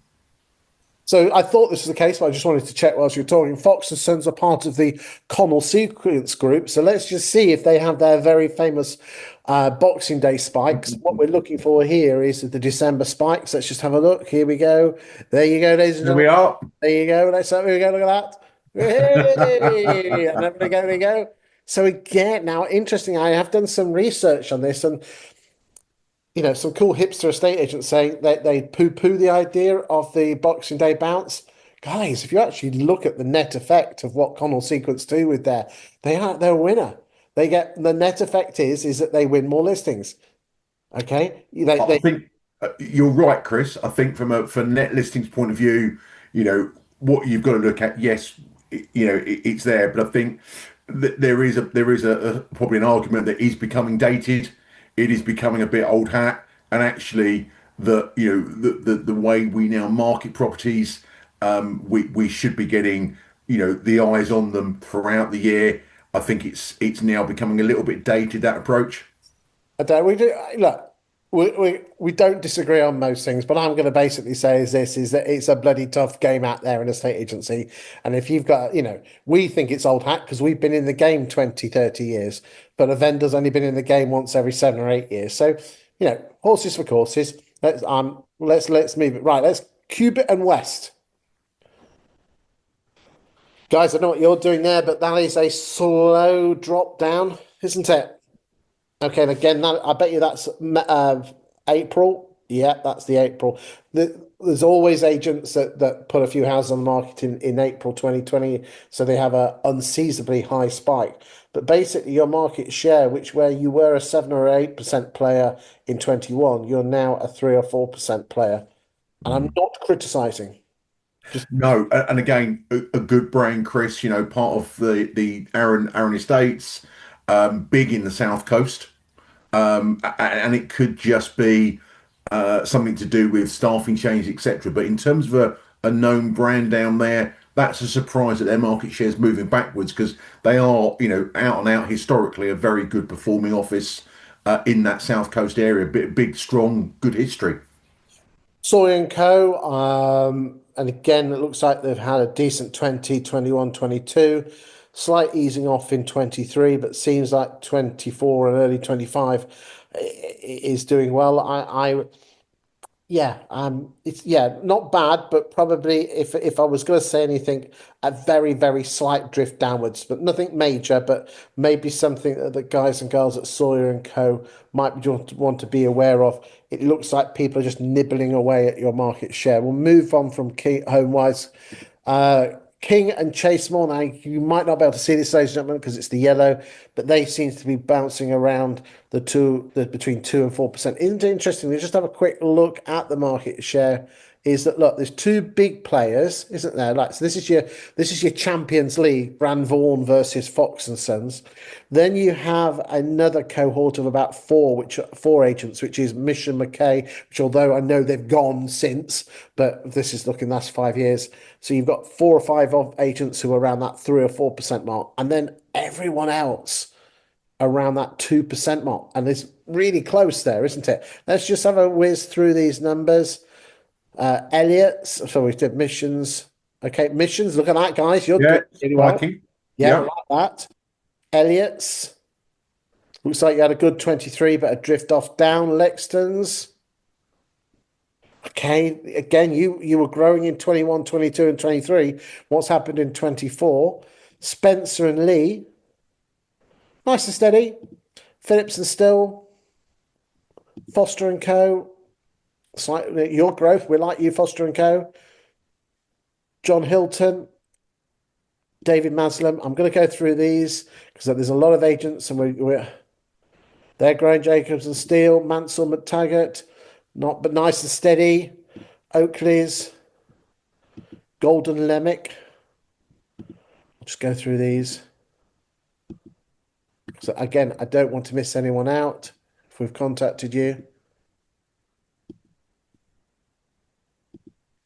So I thought this was the case, but I just wanted to check whilst you were talking. Fox and Sons are part of the Connell Sequence Group. So let's just see if they have their very famous Boxing Day spikes. What we're looking for here is the December spikes. Let's just have a look. Here we go. There you go, ladies and There we gentlemen. are. There you go. There we go. Look at that. Hey! And there we go. There we go. So again, now interesting. I have done some research on this, and some cool hipster estate agents saying that they poo-poo the idea of the Boxing Day bounce. Guys, if you actually look at the net effect of what Connell Sequence do with they're a winner. They get the net effect is that they win more listings. Okay, I think you're right, Chris. I think from a for net listings point of view, what you've got to look at. Yes, it's there, but I think that there is a probably an argument that is becoming dated. It is becoming a bit old hat, and actually, the way we now market properties, we should be getting the eyes on them throughout the year. I think it's now becoming a little bit dated, that approach. I don't. We do look. We don't disagree on most things, but I'm going to basically say is that it's a bloody tough game out there in a state agency. And if you've got, we think it's old hat because we've been in the game 20, 30 years, but a vendor's only been in the game once every 7 or 8 years. So, horses for courses. Let's move it. Right, let's Cubit and West. Guys, I know what you're doing there, but that is a slow drop down, isn't it? Okay, and again, I bet you that's April. Yeah, that's the April. There's always agents that put a few houses on the market in April 2020, so they have a unseasonably high spike. But basically, your market share, where you were a 7 or 8% player in 21, you're now a 3 or 4% player. And I'm not criticizing. Just No, and again, a good brain, Chris. Part of the Aaron Estates, big in the South Coast, and it could just be something to do with staffing change, etc. But in terms of a known brand down there, that's a surprise that their market share is moving backwards because they are, out and out historically a very good performing office in that South Coast area. Big, strong, good history. Sawyer and Co. And again, it looks like they've had a decent 20, 21, 22. Slight easing off in 23, but seems like 24 and early 25 is doing well. Yeah, it's not bad, but probably if I was going to say anything, a very, very slight drift downwards, but nothing major, but maybe something that the guys and girls at Sawyer and Co. might want to be aware of. It looks like people are just nibbling away at your market share. We'll move on from King HomeWise. King and Chase-Moore. Now, you might not be able to see this, ladies and gentlemen, because it's the yellow, but they seem to be bouncing around between 2 and 4%. Isn't it interesting? We just have a quick look at the market share. Is that look? There's two big players, isn't there? Like so, this is your Champions League, Brand Vaughan versus Fox and Sons. Then you have another cohort of about four agents, which is Mission McKay, which although I know they've gone since, but this is looking last 5 years. So you've got 4 or 5 of agents who are around that 3 or 4% mark, and then everyone else around that 2% mark. And it's really close there, isn't it? Let's just have a whiz through these numbers. Elliot's, so we did Missions. Okay, Missions, look at that, guys. You're Yeah, doing really well. spiking. Yeah, Yeah. like that. Elliot's. Looks like you had a good 23, but a drift off down. Lexton's. Okay, again, you were growing in 21, 22, and 23. What's happened in 24? Spencer and Lee. Nice and steady. Phillips and Still. Foster and Co. Slightly your growth. We like you, Foster and Co. John Hilton. David Maslam. I'm going to go through these because there's a lot of agents and we're They're growing Jacobs and Steele, Mansell, McTaggart, not but nice and steady. Oakley's, Golden Lemick. Just go through these. So again, I don't want to miss anyone out if we've contacted you.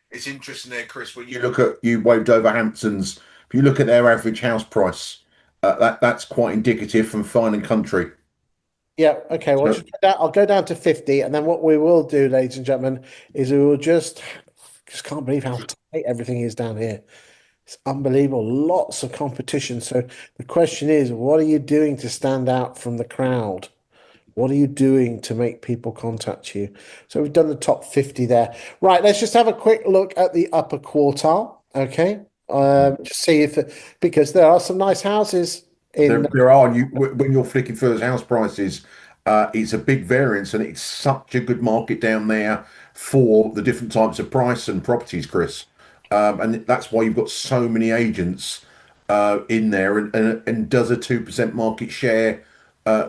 It's interesting there, Chris, when you waved over Hamptons. If you look at their average house price, that's quite indicative from Fine and Country. Yeah, okay. Well, So I'll go down to 50, and then what we will do, ladies and gentlemen, is we will just can't believe how tight everything is down here. It's unbelievable. Lots of competition. So the question is, what are you doing to stand out from the crowd? What are you doing to make people contact you? So we've done the top 50 there. Right, let's just have a quick look at the upper quartile. Okay. Just see if, because there are some nice houses in. there are you when you're flicking through those house prices, it's a big variance, and it's such a good market down there for the different types of price and properties, Chris. And that's why you've got so many agents in there, and does a 2% market share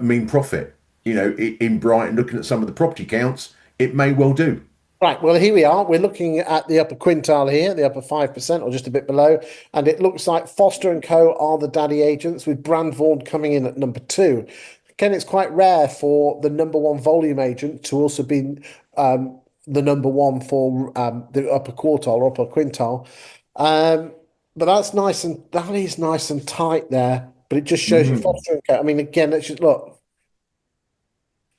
mean profit? You know, in Brighton, looking at some of the property counts, it may well do. Right, well, here we are. We're looking at the upper quintile here, the upper 5% or just a bit below. And it looks like Foster and Co. are the daddy agents, with Brandvaughan coming in at number two. Again, it's quite rare for the number one volume agent to also be the number one for the upper quartile or upper quintile. Um, but that is nice and tight there. But it just shows you Mm, Foster and Co. I mean, again, let's just look.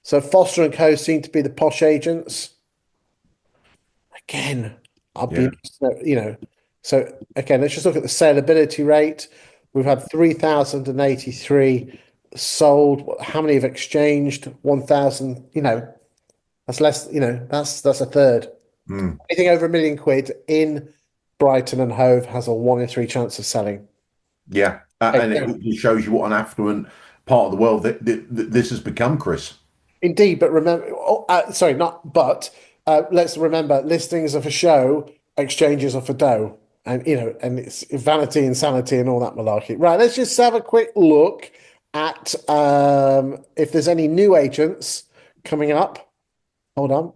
So Foster and Co. seem to be the posh agents. Again, I'll be, yeah. you know, so again, let's just look at the saleability rate. We've had 3,083 sold. How many have exchanged? 1,000, that's less, that's a third. Mm. Anything over £1 million in Brighton and Hove has a 1 in 3 chance of selling. Yeah, Okay, and yeah. it just shows you what an affluent part of the world that this has become, Chris. Indeed, but remember, sorry, not but. Let's remember, listings are for show, exchanges are for dough, and it's vanity and sanity and all that malarkey. Right, let's just have a quick look at if there's any new agents coming up. Hold on.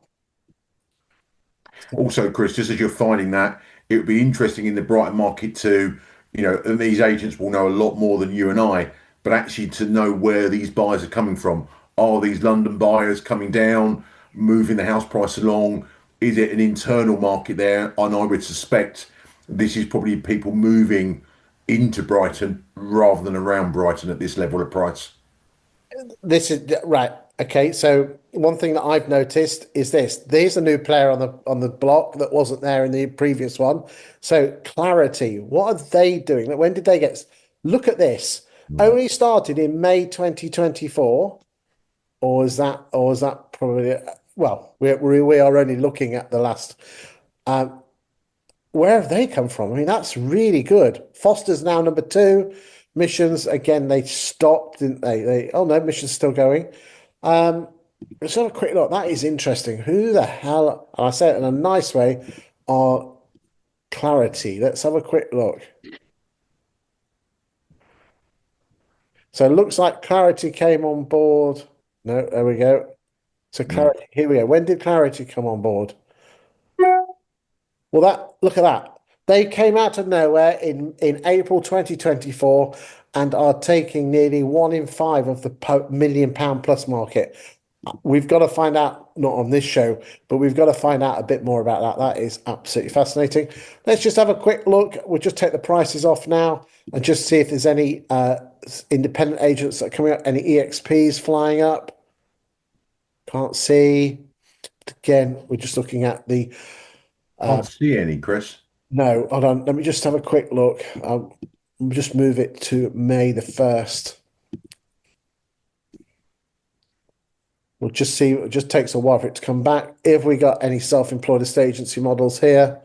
Also, Chris, just as you're finding that, it would be interesting in the Brighton market to, and these agents will know a lot more than you and I, but actually to know where these buyers are coming from. Are these London buyers coming down, moving the house price along? Is it an internal market there? And I would suspect this is probably people moving into Brighton rather than around Brighton at this level of price. This is right. Okay, so one thing that I've noticed is this. There's a new player on the block that wasn't there in the previous one. So Clarity, what are they doing? When did they get? Look at this. Mm. Only started in May 2024, or is that probably well, we are only looking at the last. Um, where have they come from? I mean, that's really good. Foster's now number two. Missions again, they stopped, didn't they? Oh no, Mission's still going. Um, let's have a quick look. That is interesting. Who the hell, and I say it in a nice way, are Clarity? Let's have a quick look. So it looks like Clarity came on board. No, there we go. So Mm. Clarity, here we go. When did Clarity come on board? Well, look at that. They came out of nowhere in April 2024 and are taking nearly 1 in 5 of the £1 million plus market. We've got to find out, not on this show, but we've got to find out a bit more about that. That is absolutely fascinating. Let's just have a quick look. We'll just take the prices off now and just see if there's any independent agents that are coming up, any EXPs flying up. Can't see. Again, we're just looking at the. Can't see any, Chris. No, hold on. Let me just have a quick look. I'll just move it to May the 1st. We'll just see. It just takes a while for it to come back. If we got any self-employed estate agency models here.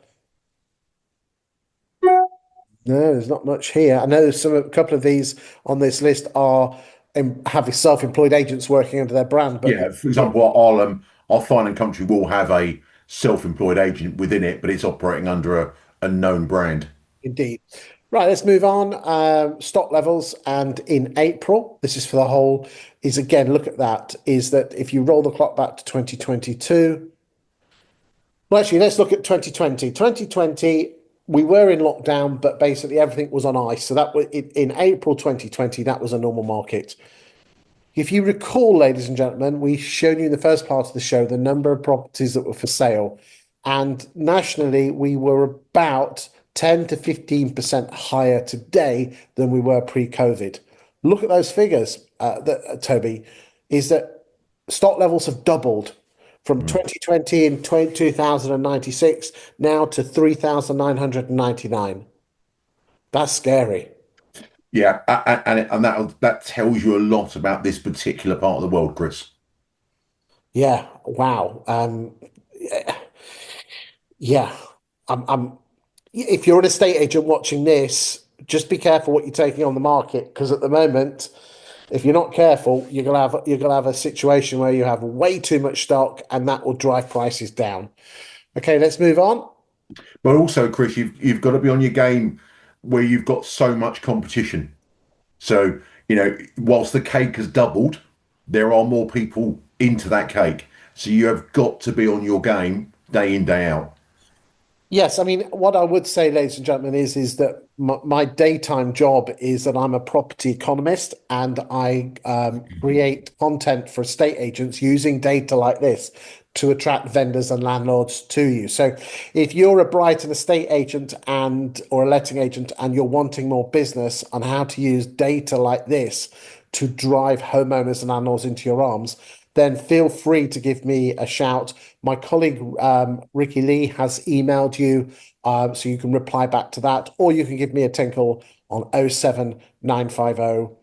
No, there's not much here. I know a couple of these on this list are having self-employed agents working under their brand, but Yeah, for example, our Fine and Country will have a self-employed agent within it, but it's operating under a known brand. indeed. Right, let's move on. Stock levels, and in April, this is for the whole, is again, look at that, is that if you roll the clock back to 2022, well, actually, let's look at 2020. 2020, we were in lockdown, but basically everything was on ice. So that was in April 2020, that was a normal market. If you recall, ladies and gentlemen, we showed you in the first part of the show the number of properties that were for sale. And nationally, we were about 10 to 15% higher today than we were pre-COVID. Look at those figures, Toby, is that stock levels have doubled from Mm. 2020 in 2096 now to 3,999. That's scary. Yeah, and that tells you a lot about this particular part of the world, Chris. Yeah, wow. Yeah, I'm. If you're an estate agent watching this, just be careful what you're taking on the market because at the moment, if you're not careful, you're gonna have a situation where you have way too much stock, and that will drive prices down. Okay, let's move on. But also, Chris, you've got to be on your game where you've got so much competition. So, whilst the cake has doubled, there are more people into that cake. So you have got to be on your game day in, day out. Yes, I mean, what I would say, ladies and gentlemen, is that my daytime job is that I'm a property economist and I create content for estate agents using data like this to attract vendors and landlords to you. So, if you're a Brighton estate agent and or a letting agent and you're wanting more business on how to use data like this to drive homeowners and landlords into your arms, then feel free to give me a shout. My colleague Ricky Lee has emailed you, so you can reply back to that, or you can give me a tinkle on 07950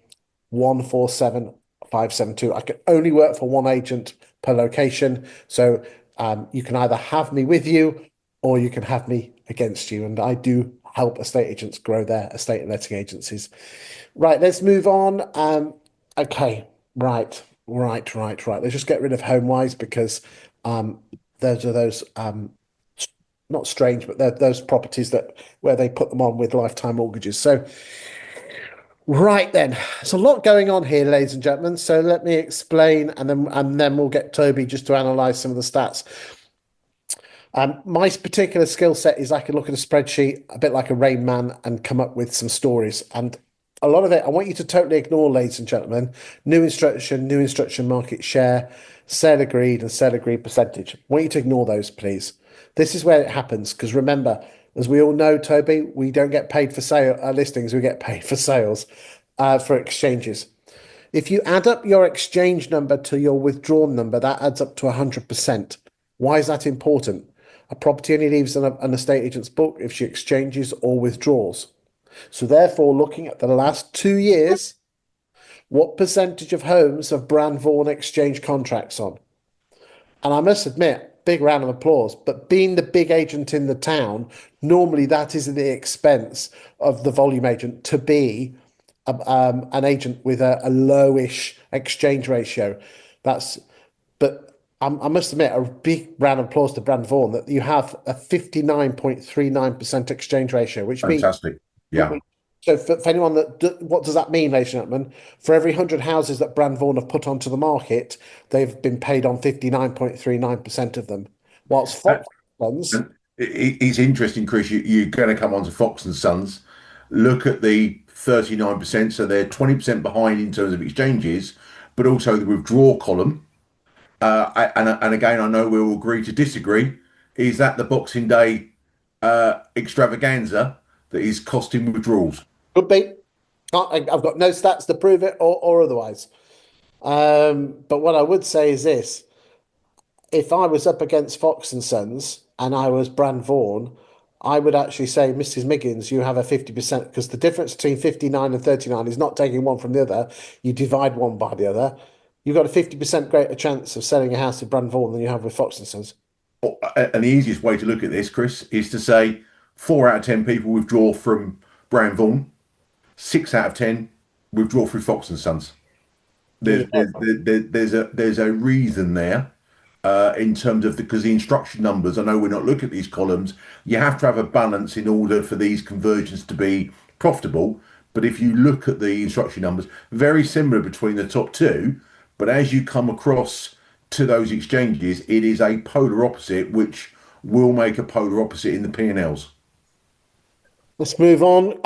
147 572. I can only work for one agent per location, so you can either have me with you or you can have me against you. And I do help estate agents grow their estate and letting agencies. Right, let's move on. Okay, right. Let's just get rid of HomeWise because um, those are those not strange, but they're those properties that where they put them on with lifetime mortgages. So, right then, there's a lot going on here, ladies and gentlemen. So let me explain, and then we'll get Toby just to analyze some of the stats. My particular skill set is I can look at a spreadsheet a bit like a Rain Man and come up with some stories. And a lot of it, I want you to totally ignore, ladies and gentlemen. New instruction market share, sale agreed, and sale agreed percentage. I want you to ignore those, please. This is where it happens. Because remember, as we all know, Toby, we don't get paid for sale listings, we get paid for sales, for exchanges. If you add up your exchange number to your withdrawn number, that adds up to 100%. Why is that important? A property only leaves an estate agent's book if she exchanges or withdraws. So, therefore, looking at the last 2 years, what percentage of homes have Brand Vaughan exchanged contracts on? And I must admit, big round of applause, but being the big agent in the town, normally that is at the expense of the volume agent to be an agent with a lowish exchange ratio. That's, but I must admit, a big round of applause to Brand Vaughan that you have a 59.39% exchange ratio, which means Fantastic. Yeah. so for anyone what does that mean, ladies and gentlemen? For every 100 houses that Brand Vaughan have put onto the market, they've been paid on 59.39% of them. Whilst And, Fox ones, and it's interesting, Chris. You're going to come on to Fox and Sons. Look at the 39%. So they're 20% behind in terms of exchanges, but also the withdrawal column. And again, I know we'll agree to disagree. Is that the Boxing Day extravaganza that is costing withdrawals? could be. I've got no stats to prove it or otherwise. But what I would say is this: if I was up against Fox and Sons and I was Brand Vaughan, I would actually say, Mrs. Miggins, you have a 50% because the difference between 59 and 39 is not taking one from the other. You divide one by the other. You've got a 50% greater chance of selling a house with Brand Vaughan than you have with Fox and Sons. And the easiest way to look at this, Chris, is to say 4 out of 10 people withdraw from Brown Vaughan, 6 out of 10 withdraw through Fox and Sons. Yeah. There's a reason there in terms of because the instruction numbers. I know we're not looking at these columns. You have to have a balance in order for these conversions to be profitable. But if you look at the instruction numbers, very similar between the top two. But as you come across to those exchanges, it is a polar opposite, which will make a polar opposite in the P&Ls. Let's move on.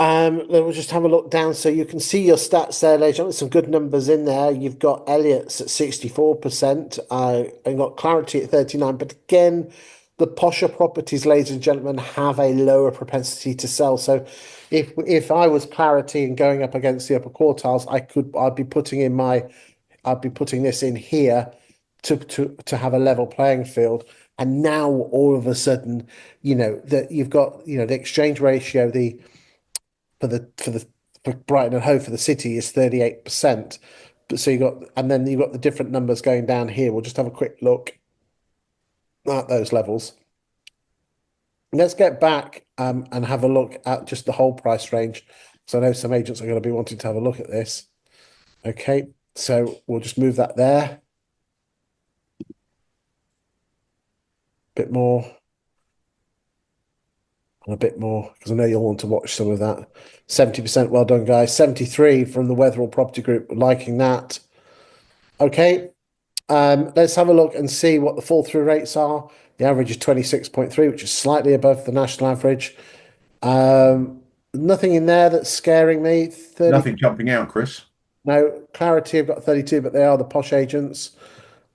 We'll just have a look down so you can see your stats there, ladies and gentlemen. Some good numbers in there. You've got Elliot's at 64%, and got Clarity at 39%. But again, the posher properties, ladies and gentlemen, have a lower propensity to sell. So if I was Clarity and going up against the upper quartiles, I'd be putting this in here to have a level playing field. And now all of a sudden, that you've got, the exchange ratio, for Brighton and Hove for the city is 38%. But so then you've got the different numbers going down here. We'll just have a quick look at those levels. Let's get back and have a look at just the whole price range. So I know some agents are going to be wanting to have a look at this. Okay, so we'll just move that there. Bit more. And a bit more, because I know you'll want to watch some of that. 70%, well done, guys. 73 from the Weatherall Property Group, liking that. Okay, let's have a look and see what the fall-through rates are. The average is 26.3, which is slightly above the national average. Nothing in there that's scaring me. 30, Nothing jumping out, Chris. no, Clarity have got 32, but they are the posh agents.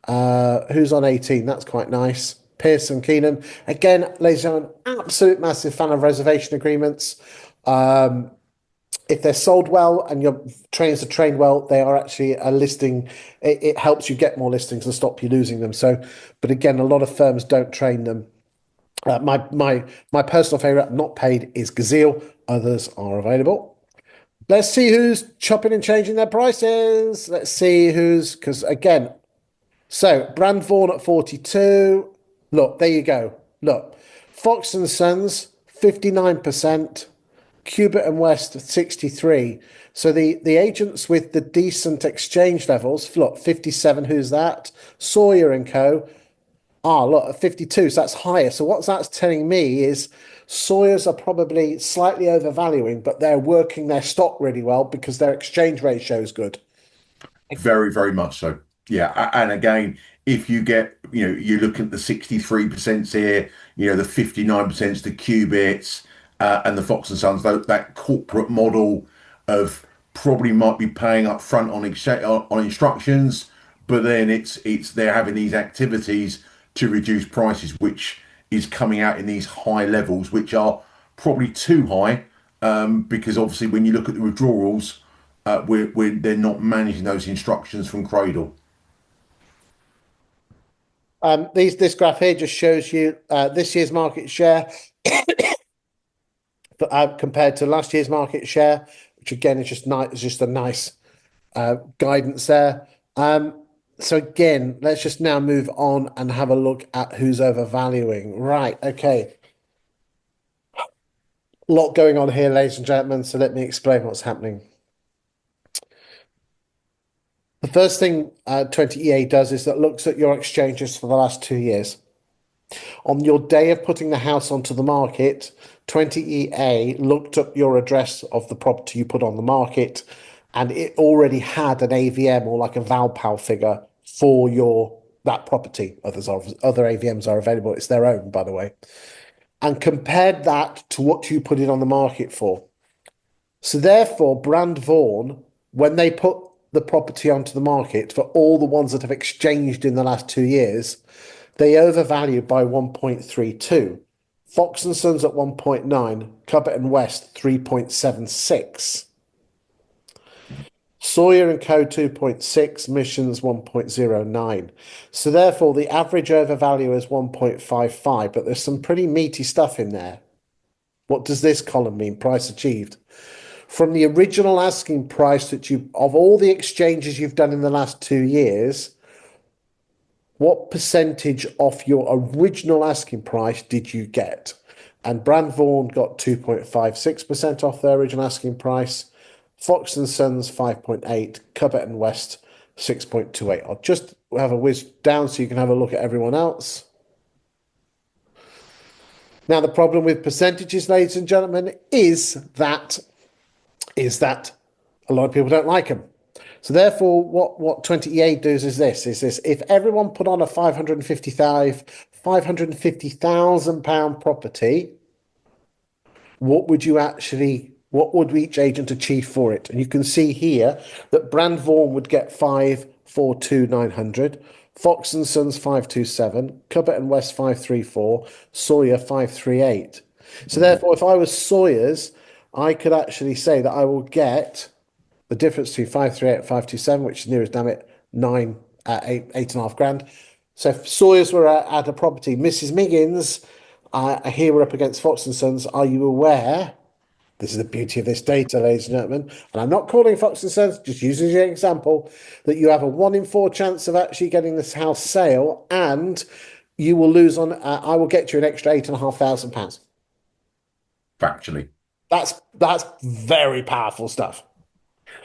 Who's on 18? That's quite nice. Pearson, Keenan. Again, ladies and gentlemen, absolute massive fan of reservation agreements. If they're sold well and your trainers are trained well, they are actually a listing. It helps you get more listings and stop you losing them. So, but again, a lot of firms don't train them. My personal favorite, not paid, is Gazelle. Others are available. Let's see who's chopping and changing their prices. Let's see because again, so Brand Vaughan at 42. Look, there you go. Look, Fox and Sons, 59%. Cubitt and West, 63. So the agents with the decent exchange levels, look, 57, who's that? Sawyer and Co. Look, 52, so that's higher. So what that's telling me is Sawyers are probably slightly overvaluing, but they're working their stock really well because their exchange ratio is good. Very, very much so. Yeah. And again, if you get, you look at the 63% here, the 59%, the Cubits, and the Fox and Sons, that corporate model of probably might be paying up front on instructions, but then it's they're having these activities to reduce prices, which is coming out in these high levels, which are probably too high, because obviously when you look at the withdrawals, they're not managing those instructions from cradle. This graph here just shows you this year's market share compared to last year's market share, which again is just nice. It's just a nice guidance there. So again, let's just now move on and have a look at who's overvaluing. Right, okay. A lot going on here, ladies and gentlemen, so let me explain what's happening. The first thing 20EA does is that looks at your exchanges for the last 2 years. On your day of putting the house onto the market, 20EA looked up your address of the property you put on the market, and it already had an AVM or like a Valpal figure for that property. Other AVMs are available. It's their own, by the way. And compared that to what you put it on the market for. So therefore, Brand Vaughan, when they put the property onto the market for all the ones that have exchanged in the last 2 years, they overvalued by 1.32. Fox and Sons at 1.9, Cubitt and West 3.76. Sawyer and Co 2.6, Missions 1.09. So therefore the average overvalue is 1.55, but there's some pretty meaty stuff in there. What does this column mean? Price achieved. From the original asking price of all the exchanges you've done in the last 2 years, what percentage off your original asking price did you get? And Brand Vaughan got 2.56% off their original asking price. Fox and Sons 5.8, Cubitt and West 6.28. I'll just have a whiz down so you can have a look at everyone else. Now, the problem with percentages, ladies and gentlemen, is that is that a lot of people don't like them. So therefore, what 20EA does is this: if everyone put on a 550,000 pound property, what would each agent achieve for it? And you can see here that Brand Vaughan would get 542,900, Fox and Sons 527, Cubbett and West 534, Sawyer 538. So therefore, if I was Sawyer's, I could actually say that I will get the difference between 538 and 527, which is nearest damn it, eight and a half grand. So if Sawyer's were at a property, Mrs. Miggins, here we're up against Fox and Sons. Are you aware? This is the beauty of this data, ladies and gentlemen. And I'm not calling Fox and Sons, just using an example, that you have a 1 in 4 chance of actually getting this house sale, and you will lose on. I will get you an extra £8,500. Factually. That's very powerful stuff.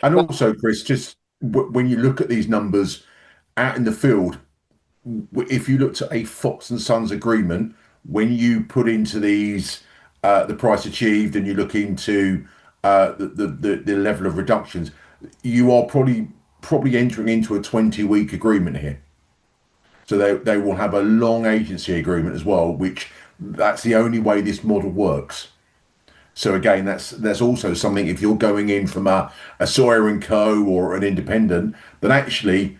And also, Chris, just when you look at these numbers out in the field, if you looked at a Fox and Sons agreement, when you put into these the price achieved and you look into the level of reductions, you are probably entering into a 20-week agreement here. So they will have a long agency agreement as well, which that's the only way this model works. So again, that's also something if you're going in from a Sawyer and Co. or an independent, but actually,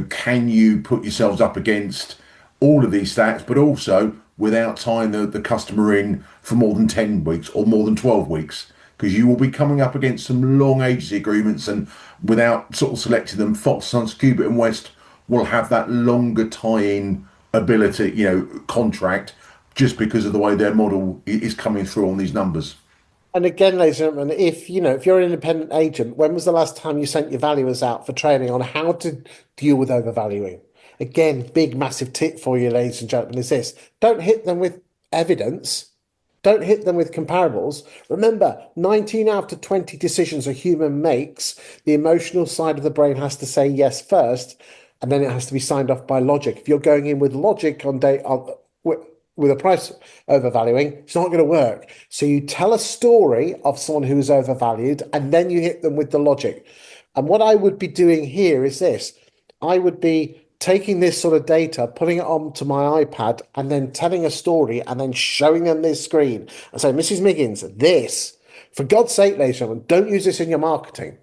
can you put yourselves up against all of these stats, but also without tying the customer in for more than 10 weeks or more than 12 weeks? Because you will be coming up against some long agency agreements, and without sort of selecting them, Fox, Sons, Cubitt and West will have that longer tie-in ability, contract, just because of the way their model is coming through on these numbers. And again, ladies and gentlemen, if you're an independent agent, when was the last time you sent your valuers out for training on how to deal with overvaluing? Again, big massive tip for you, ladies and gentlemen, is this: don't hit them with evidence. Don't hit them with comparables. Remember, 19 out of 20 decisions a human makes, the emotional side of the brain has to say yes first, and then it has to be signed off by logic. If you're going in with logic with a price overvaluing, it's not going to work. So you tell a story of someone who is overvalued, and then you hit them with the logic. And what I would be doing here is this: I would be taking this sort of data, putting it onto my iPad, and then telling a story, and then showing them this screen and say, Mrs. Miggins, this, for God's sake, ladies and gentlemen, don't use this in your marketing.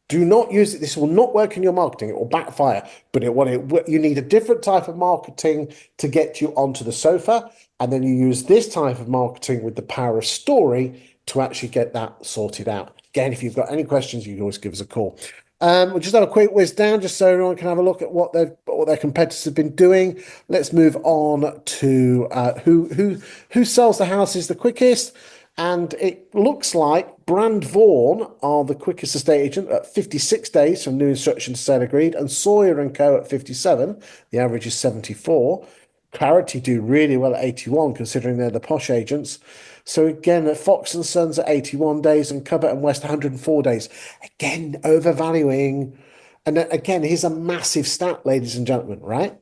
Do not use it. This will not work in your marketing. It will backfire. But you need a different type of marketing to get you onto the sofa. And then you use this type of marketing with the power of story to actually get that sorted out. Again, if you've got any questions, you can always give us a call. We'll just have a quick whiz down just so everyone can have a look at what their competitors have been doing. Let's move on to who sells the houses the quickest. And it looks like Brand Vaughan are the quickest estate agent at 56 days from new instruction to sale agreed, and Sawyer and Co at 57. The average is 74. Clarity do really well at 81, considering they're the posh agents. So again, at Fox and Sons at 81 days, and Cubbett and West 104 days. Again, overvaluing. And then again, here's a massive stat, ladies and gentlemen, right?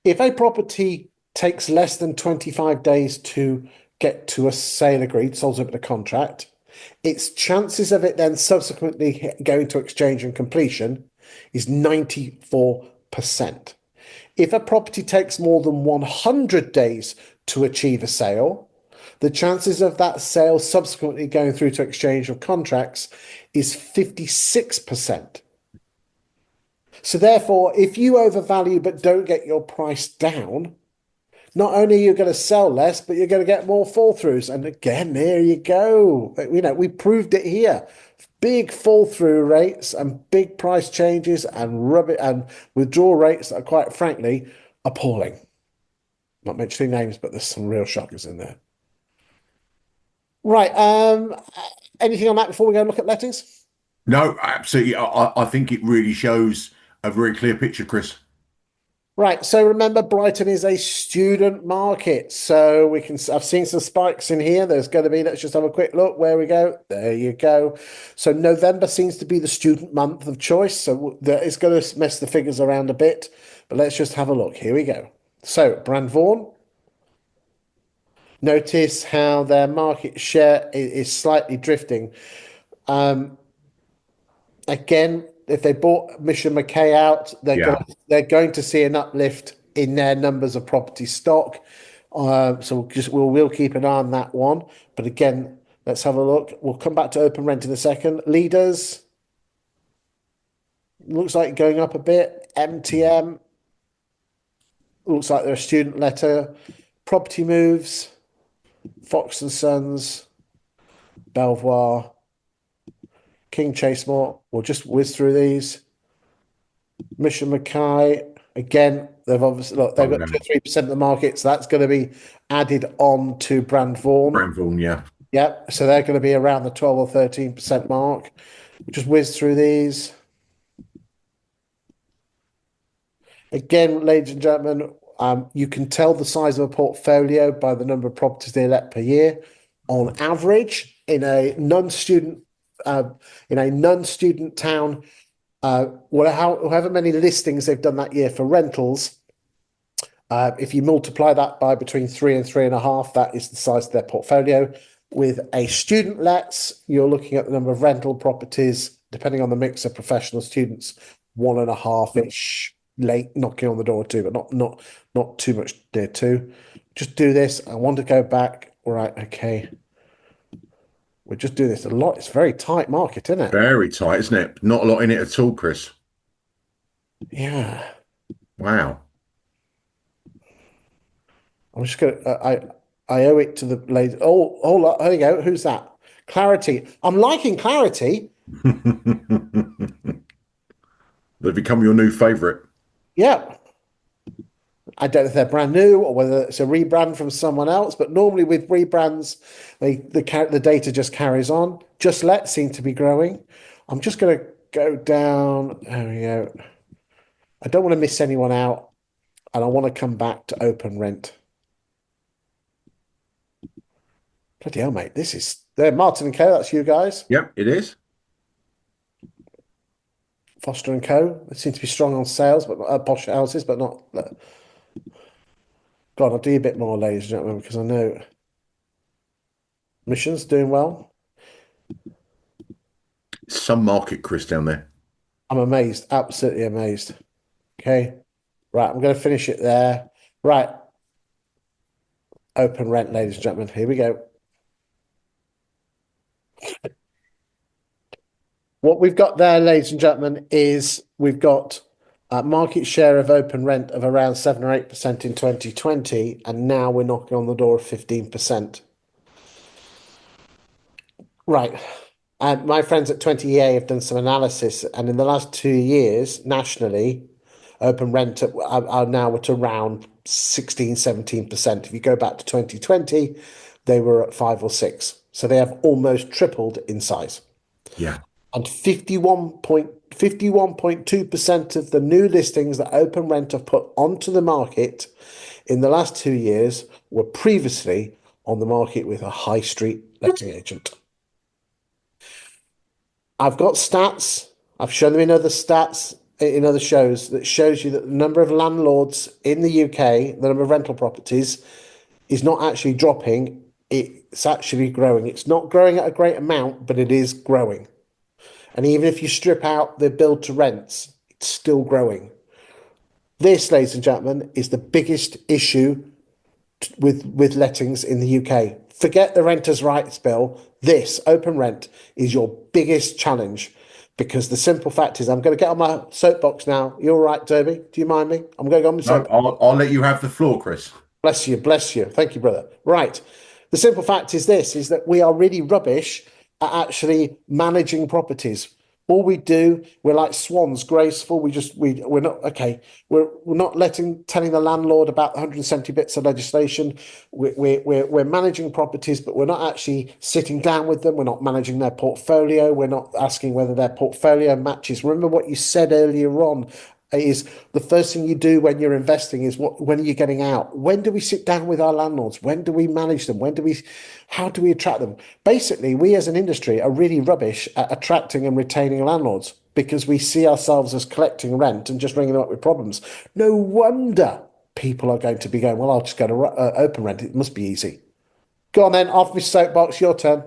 If a property takes less than 25 days to get to a sale agreed, sold up to contract, its chances of it then subsequently going to exchange and completion is 94%. If a property takes more than 100 days to achieve a sale, the chances of that sale subsequently going through to exchange of contracts is 56%. So therefore, if you overvalue but don't get your price down, not only are you going to sell less, but you're going to get more fall throughs. And again, there you go. We proved it here. Big fall through rates and big price changes and withdrawal rates that are quite frankly appalling. Not mentioning names, but there's some real shockers in there. Right. Anything on that before we go and look at lettings? No, absolutely. I think it really shows a very clear picture, Chris. Right, so remember, Brighton is a student market, so I've seen some spikes in here. There's going to be, let's just have a quick look where we go. There you go. So November seems to be the student month of choice, so it's going to mess the figures around a bit, but let's just have a look. Here we go. So Brand Vaughan, notice how their market share is slightly drifting. Again, if they bought Mission McKay out, Yeah. they're going to see an uplift in their numbers of property stock. So we'll keep an eye on that one. But again, let's have a look. We'll come back to open rent in a second. Leaders looks like going up a bit. MTM looks like they're a student letter. Property moves. Fox and Sons, Belvoir, King Chasemore. We'll just whiz through these. Mission Mackay, again, they've obviously look, they've Oh, got no. 2 or 3% of the market, so that's going to be added on to Brand Vaughan. Brentford, yeah. Yep, so they're going to be around the 12 or 13% mark. Just whiz through these. Again, ladies and gentlemen, you can tell the size of a portfolio by the number of properties they let per year. On average, uh, in a non-student town, however many listings they've done that year for rentals, if you multiply that by between 3 and 3.5, that is the size of their portfolio. With a student lets, you're looking at the number of rental properties, depending on the mix of professional students, 1.5-ish, late knocking on the door too, but not too much near two. Just do this. I want to go back. All right, okay. We're just doing this a lot. It's a very tight market, isn't it? Very tight, isn't it? Not a lot in it at all, Chris. Yeah. Wow. I'm just gonna. I owe it to the lady. Oh, hold on. There you go. Who's that? Clarity. I'm liking Clarity. They've become your new favorite. Yeah. I don't know if they're brand new or whether it's a rebrand from someone else, but normally with rebrands, the data just carries on. Just Let seem to be growing. I'm just going to go down. There we go. I don't want to miss anyone out, and I want to come back to open rent. Bloody hell, mate! This is there. Martin and Co. That's you guys. Yep, it is. Foster and Co. They seem to be strong on sales, but posh houses, but not. God, I'll do a bit more, ladies and gentlemen, because I know Mission's doing well. Some market, Chris, down there. I'm amazed, absolutely amazed. Okay, right, I'm going to finish it there. Right, open rent, ladies and gentlemen. Here we go. What we've got there, ladies and gentlemen, is we've got a market share of open rent of around 7 or 8% in 2020, and now we're knocking on the door of 15%. Right. And my friends at 20EA have done some analysis, and in the last 2 years, nationally, open rent are now at around 16, 17%. If you go back to 2020, they were at 5 or 6. So they have almost tripled in size. Yeah. And 51.2% of the new listings that open rent have put onto the market in the last 2 years were previously on the market with a high street letting agent. I've got stats. I've shown them in other stats in other shows that shows you that the number of landlords in the UK, the number of rental properties, is not actually dropping. It's actually growing. It's not growing at a great amount, but it is growing. And even if you strip out the build to rents, it's still growing. This, ladies and gentlemen, is the biggest issue with lettings in the UK. Forget the renters' rights bill. This open rent is your biggest challenge because the simple fact is, I'm going to get on my soapbox now. You're all right, Toby? Do you mind me? I'm going to go on my No, soapbox. I'll let you have the floor, Chris. Bless you, bless you. Thank you, brother. Right. The simple fact is this, is that we are really rubbish at actually managing properties. All we do, we're like swans, graceful. We're not okay. We're not telling the landlord about the 170 bits of legislation. We're managing properties, but we're not actually sitting down with them. We're not managing their portfolio. We're not asking whether their portfolio matches. Remember what you said earlier on is the first thing you do when you're investing is when are you getting out? When do we sit down with our landlords? When do we manage them? How do we attract them? Basically, we as an industry are really rubbish at attracting and retaining landlords because we see ourselves as collecting rent and just ringing them up with problems. No wonder people are going to be going, well, I'll just go to open rent. It must be easy. Go on then, off my soapbox, your turn.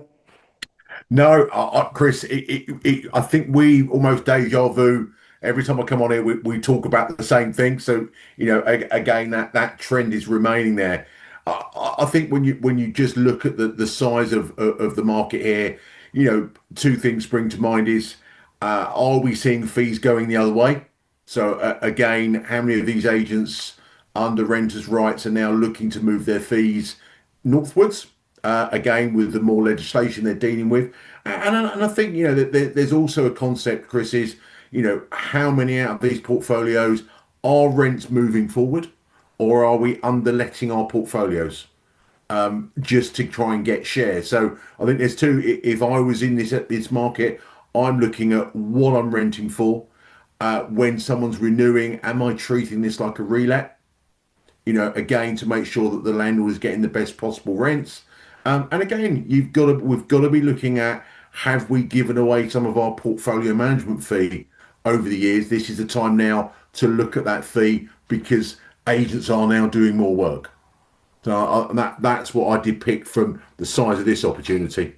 No, Chris, I think we almost deja vu. Every time I come on here, we talk about the same thing. So, again, that trend is remaining there. I think when you just look at the size of the market here, two things spring to mind is, are we seeing fees going the other way? So, again, how many of these agents under renters' rights are now looking to move their fees northwards? Again, with the more legislation they're dealing with. And I think, that there's also a concept, Chris, is, how many out of these portfolios are rents moving forward, or are we underletting our portfolios just to try and get share? So I think there's two. If I was in this market, I'm looking at what I'm renting for. When someone's renewing, am I treating this like a relet? Again, to make sure that the landlord is getting the best possible rents. And again, we've got to be looking at, have we given away some of our portfolio management fee over the years? This is the time now to look at that fee because agents are now doing more work. So that's what I depict from the size of this opportunity.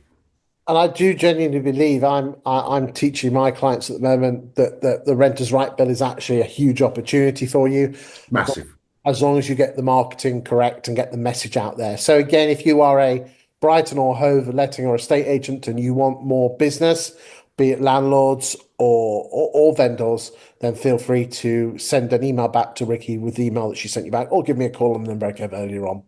And I do genuinely believe I'm teaching my clients at the moment that the renters' right bill is actually a huge opportunity for you, Massive. as long as you get the marketing correct and get the message out there. So again, if you are a Brighton or Hove letting or estate agent and you want more business, be it landlords or vendors, then feel free to send an email back to Ricky with the email that she sent you back, or give me a call on the number I gave earlier on.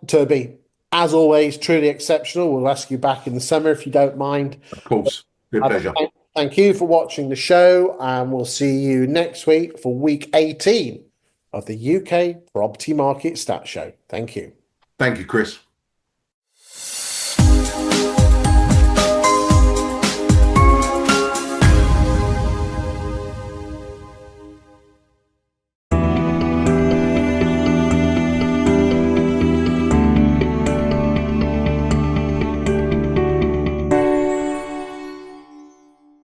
Toby, as always, truly exceptional. We'll ask you back in the summer if you don't mind. Of course. Good pleasure. Thank you for watching the show, and we'll see you next week for week 18 of the UK Property Market Stat Show. Thank you. Thank you, Chris.